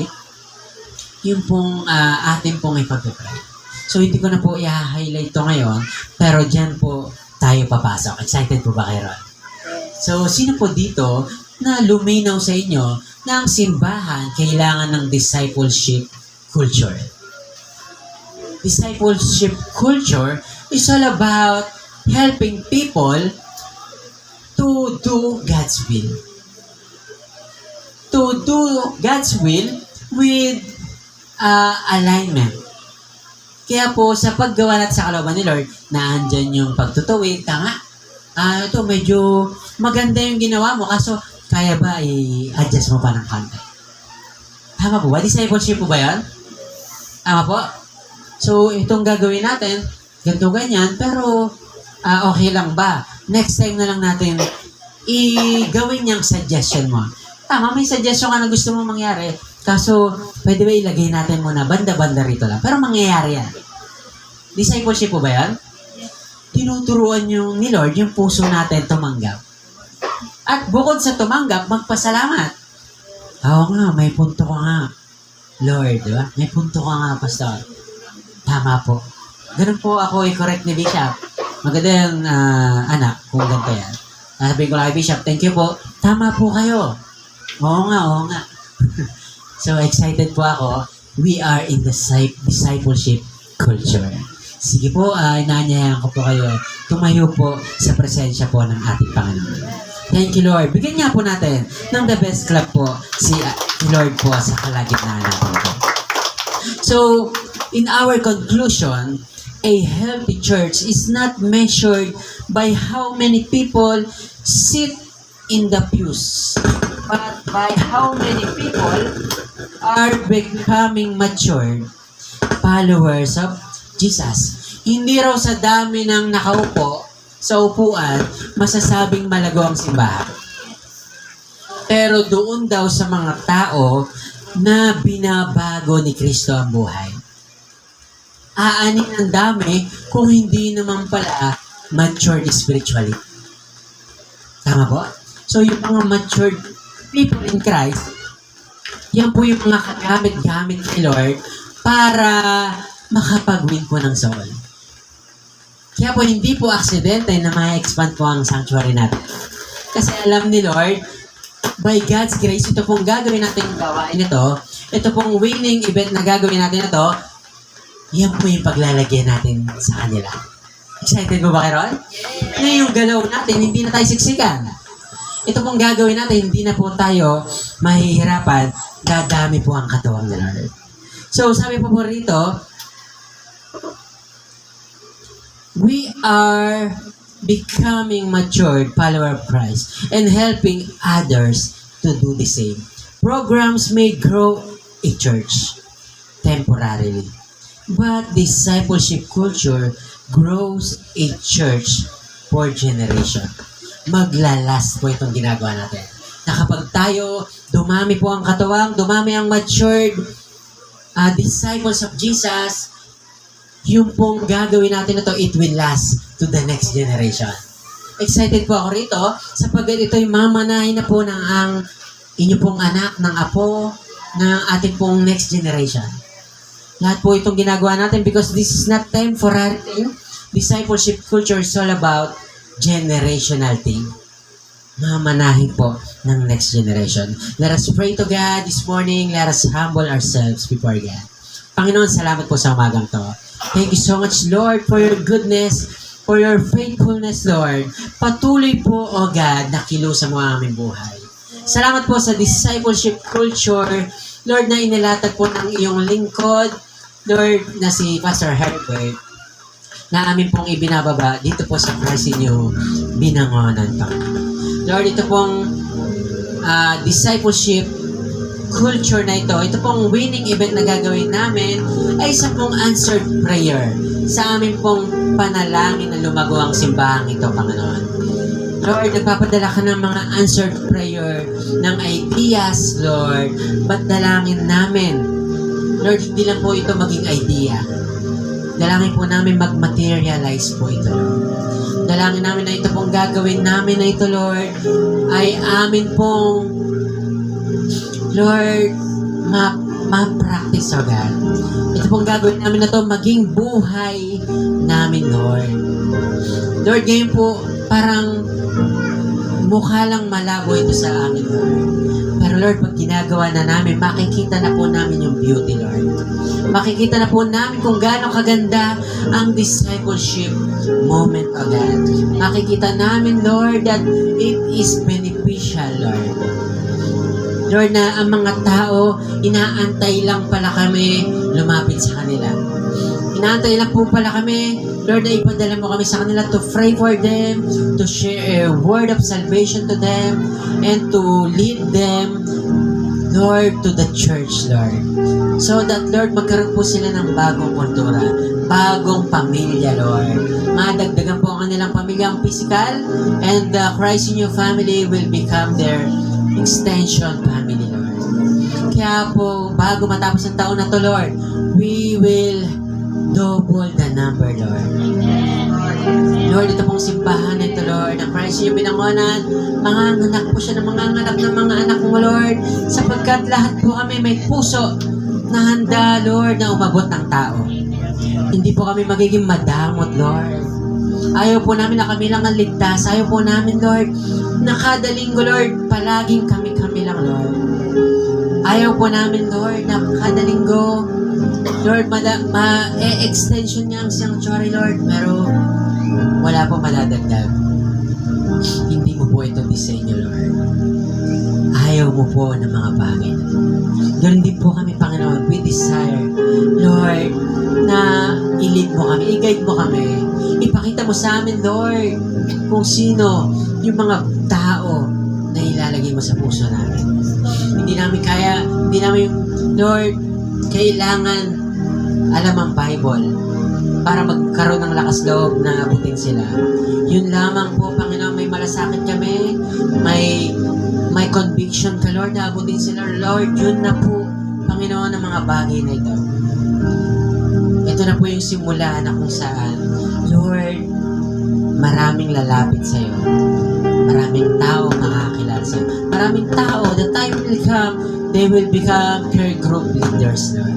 yung pong atin pong ipag-pray. So, hindi ko na po i-highlight ito ngayon, pero dyan po tayo papasok. Excited po ba kayo ron? So, sino po dito na luminaw sa inyo na ang simbahan kailangan ng discipleship culture? Discipleship culture is all about helping people to do God's will. To do God's will with alignment. Kaya po, sa paggawa natin sa kalooban ni Lord, naandyan yung pagtutuwid, tanga. Ito, medyo maganda yung ginawa mo, kaso kaya ba i-adjust mo pa ng konti? Tama po ba? Discipleship po ba yan? Tama po? So, itong gagawin natin, ganito ganyan, pero okay lang ba? Next time na lang natin i-gawin yung suggestion mo. Tama, may suggestion ka na gusto mo mangyari, kaso pwede ba ilagay natin muna banda-banda rito lang? Pero mangyayari yan. Discipleship po ba yan? Tinuturuan yung ni Lord yung puso natin tumanggap. At bukod sa tumanggap, magpasalamat. Oo nga, may punto ka nga. Lord, di ba? May punto ka nga, Pastor. Tama po. Ganun po ako i-correct ni Bishop. Maganda yung anak, kung ganito yan. Sabihin ko lang kay Bishop, thank you po. Tama po kayo. Oo nga. So, excited po ako. We are in the discipleship culture. Sige po, inaanyayahan ko po kayo. Tumayo po sa presensya po ng ating Panginoon. Thank you, Lord. Bigyan niya po natin ng the best clap po si Lord po sa kalagitnaan natin po. So, in our conclusion, a healthy church is not measured by how many people sit in the pews, but by how many people are becoming matured followers of Jesus. Hindi raw sa dami ng nakaupo sa upuan, masasabing malago ang simbahan. Pero doon daw sa mga tao na binabago ni Kristo ang buhay. Aanin ang dami kung hindi naman pala matured spiritually. Tama po? So yung mga matured people in Christ, yan po yung mga kagamit-gamit ni Lord para makapag-win po ng soul. Kaya po hindi po aksidente na ma-expand po ang sanctuary natin. Kasi alam ni Lord, by God's grace, ito pong gagawin natin gawain ito, ito pong winning event na gagawin natin ito, yan po yung paglalagyan natin sa kanila. Excited po ba kayo ron? Na yung galaw natin, hindi na tayo siksikan. Ito pong gagawin natin, hindi na po tayo mahihirapan, dadami po ang katawang ni Lord. So, sabi po rito, we are becoming matured follower of Christ and helping others to do the same. Programs may grow a church temporarily, but discipleship culture grows a church for generation. Maglalast po itong ginagawa natin. Na kapag tayo, dumami po ang katawang, dumami ang matured disciples of Jesus, yung pong gagawin natin ito, it will last to the next generation. Excited po ako rito sapagkat ito'y mamanahin na po ng ang inyo pong anak, ng apo, ng ating pong next generation. Lahat po itong ginagawa natin because this is not temporary thing. Discipleship culture is all about generational thing. Mamanahin po ng next generation. Let us pray to God this morning. Let us humble ourselves before God. Panginoon, salamat po sa umagang to. Thank you so much, Lord, for your goodness, for your faithfulness, Lord. Patuloy po, O God, na kilusan mo ang aming buhay. Salamat po sa discipleship culture, Lord, na inilatag po ng iyong lingkod, Lord, na si Pastor Herbert, na amin pong ibinababa dito po sa Christ in You, binangonan pa. Lord, ito pong discipleship culture na ito pong winning event na gagawin namin ay isa pong answered prayer sa amin pong panalangin na lumago ang simbahang ito, Panginoon. Lord, nagpapadala ka ng mga answered prayer, ng ideas, Lord, ba't dalangin namin? Lord, hindi lang po ito maging idea. Dalangin po namin mag-materialize po ito. Dalangin namin na ito pong gagawin namin na ito, Lord, ay amin pong Lord, ma-practice, O God. Ito pong gagawin namin na ito, maging buhay namin, Lord. Lord, ngayon po, parang mukha lang malabo ito sa amin, Lord. Pero Lord, pag ginagawa na namin, makikita na po namin yung beauty, Lord. Makikita na po namin kung gaano kaganda ang discipleship moment, O God. Makikita namin, Lord, that it is beneficial, Lord. Lord, na ang mga tao, inaantay lang pala kami lumapit sa kanila. Inaantay lang po pala kami, Lord, na ipadala mo kami sa kanila to pray for them, to share a word of salvation to them, and to lead them, Lord, to the church, Lord. So that, Lord, magkaroon po sila ng bagong kultura, bagong pamilya, Lord. Madagdagan po ang kanilang pamilyang physical, and the Christ in Your family will become their extension family, Lord. Kaya po, bago matapos ang taon na to, Lord, we will double the number, Lord. Lord, ito pong simbahan na ito, Lord, ang Christ yung binangonan, mga anak po siya ng mga anak ng mga anak mo, Lord, sapagkat lahat po kami may puso na handa, Lord, na umabot ng tao. Hindi po kami magiging madamot, Lord. Ayaw po namin na kami lang ang ligtas. Ayaw po namin, Lord, na kada linggo, Lord, palaging kami lang, Lord. Ayaw po namin, Lord, na kada linggo, Lord, ma-extension niya ang sanctuary, Lord, pero wala po madadagdag. Hindi mo po ito disenyo, Lord. Ayaw mo po ng mga bagay na ito. Ganun din po kami, Panginoon. We desire, Lord, na i-lead mo kami, i-guide mo kami. Ipakita mo sa amin, Lord, kung sino yung mga tao na ilalagay mo sa puso namin. Hindi namin, Lord, kailangan alam ang Bible para magkaroon ng lakas loob na abutin sila. Yun lamang po, Panginoon, may malasakit kami, may conviction ka, Lord, na abutin sila. Lord, yun na po, Panginoon, ang mga bagay na ito. Ito na po yung simula na kung saan, Lord, maraming lalapit sa'yo. Maraming tao makakilala sa'yo. Maraming tao, the time will come, they will become care group leaders, Lord.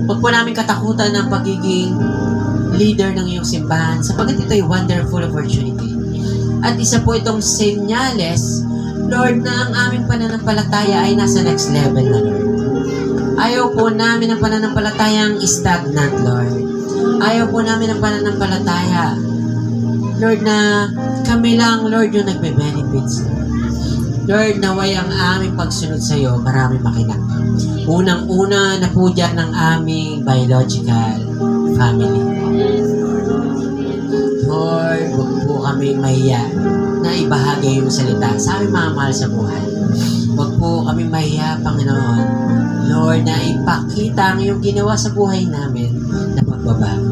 Huwag po namin katakutan ng pagiging leader ng iyong simbahan sapagkat ito ay wonderful opportunity. At isa po itong senyales, Lord, na ang aming pananampalataya ay nasa next level na, Lord. Ayaw po namin ang pananampalatayang stagnant, Lord. Ayaw po namin ang pananampalataya, Lord, na kami lang, Lord, yung nagbe-benefits. Lord, naway ang aming pagsunod sa iyo, marami makinak. Unang-una na po dyan ng aming biological family. Lord, huwag po kami mahiya na ibahagi yung salita sa aming mga mahal sa buhay. Huwag po kami mahiya, Panginoon, Lord, na ipakita ang iyong ginawa sa buhay namin na pagbabago.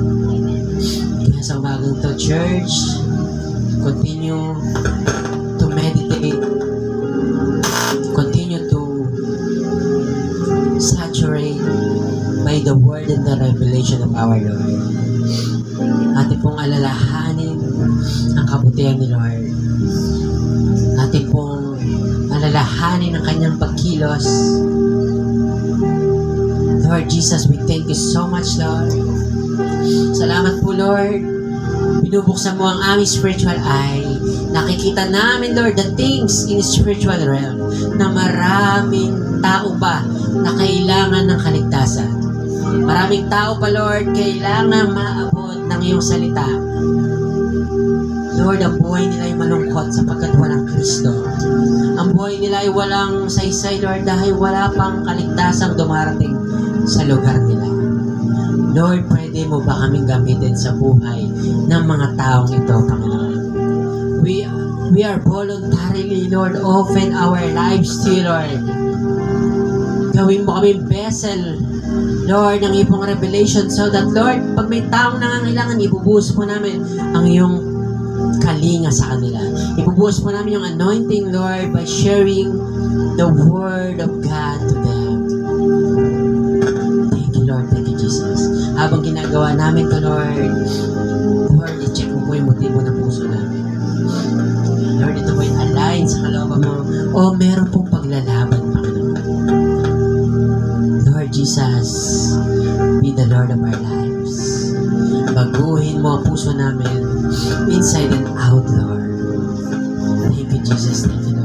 Kaya sa umagang to, church, continue to meditate, continue to saturate by the word and the revelation of our Lord. Atin pong alalahanin ang kabutihan ni Lord. Atin pong alalahanin ang kanyang pagkilos. Lord Jesus, we thank you so much, Lord. Salamat po, Lord. Binubuksan mo ang aming spiritual eye. Nakikita namin, Lord, the things in spiritual realm na maraming tao pa na kailangan ng kaligtasan. Maraming tao pa, Lord, kailangan maabot ng iyong salita. Lord, ang buhay nila ay malungkot sapagkat walang Kristo. Ang buhay nila ay walang saysay, Lord, dahil wala pang kaligtasang dumarating sa lugar nila. Lord, pwede mo ba kaming gamitin sa buhay ng mga taong ito, Panginoon? We are voluntarily, Lord, open our lives to you, Lord. Gawin mo kami vessel, Lord, ng iyong revelation so that, Lord, pag may taong nangangailangan, ibubuhos po namin ang iyong kalinga sa kanila. Ibubuhos po namin yung anointing, Lord, by sharing the word of God to them. Thank you, Lord. Thank you, Jesus. Habang ginagawa namin to, Lord, i-check mo po yung motibo ng puso namin. Lord, ito po yung align sa kalooban mo o meron pong paglalaban, Panginoon. Lord Jesus, be the Lord of our lives. Baguhin mo ang puso namin inside and out, Lord. Thank you, Jesus. Thank you,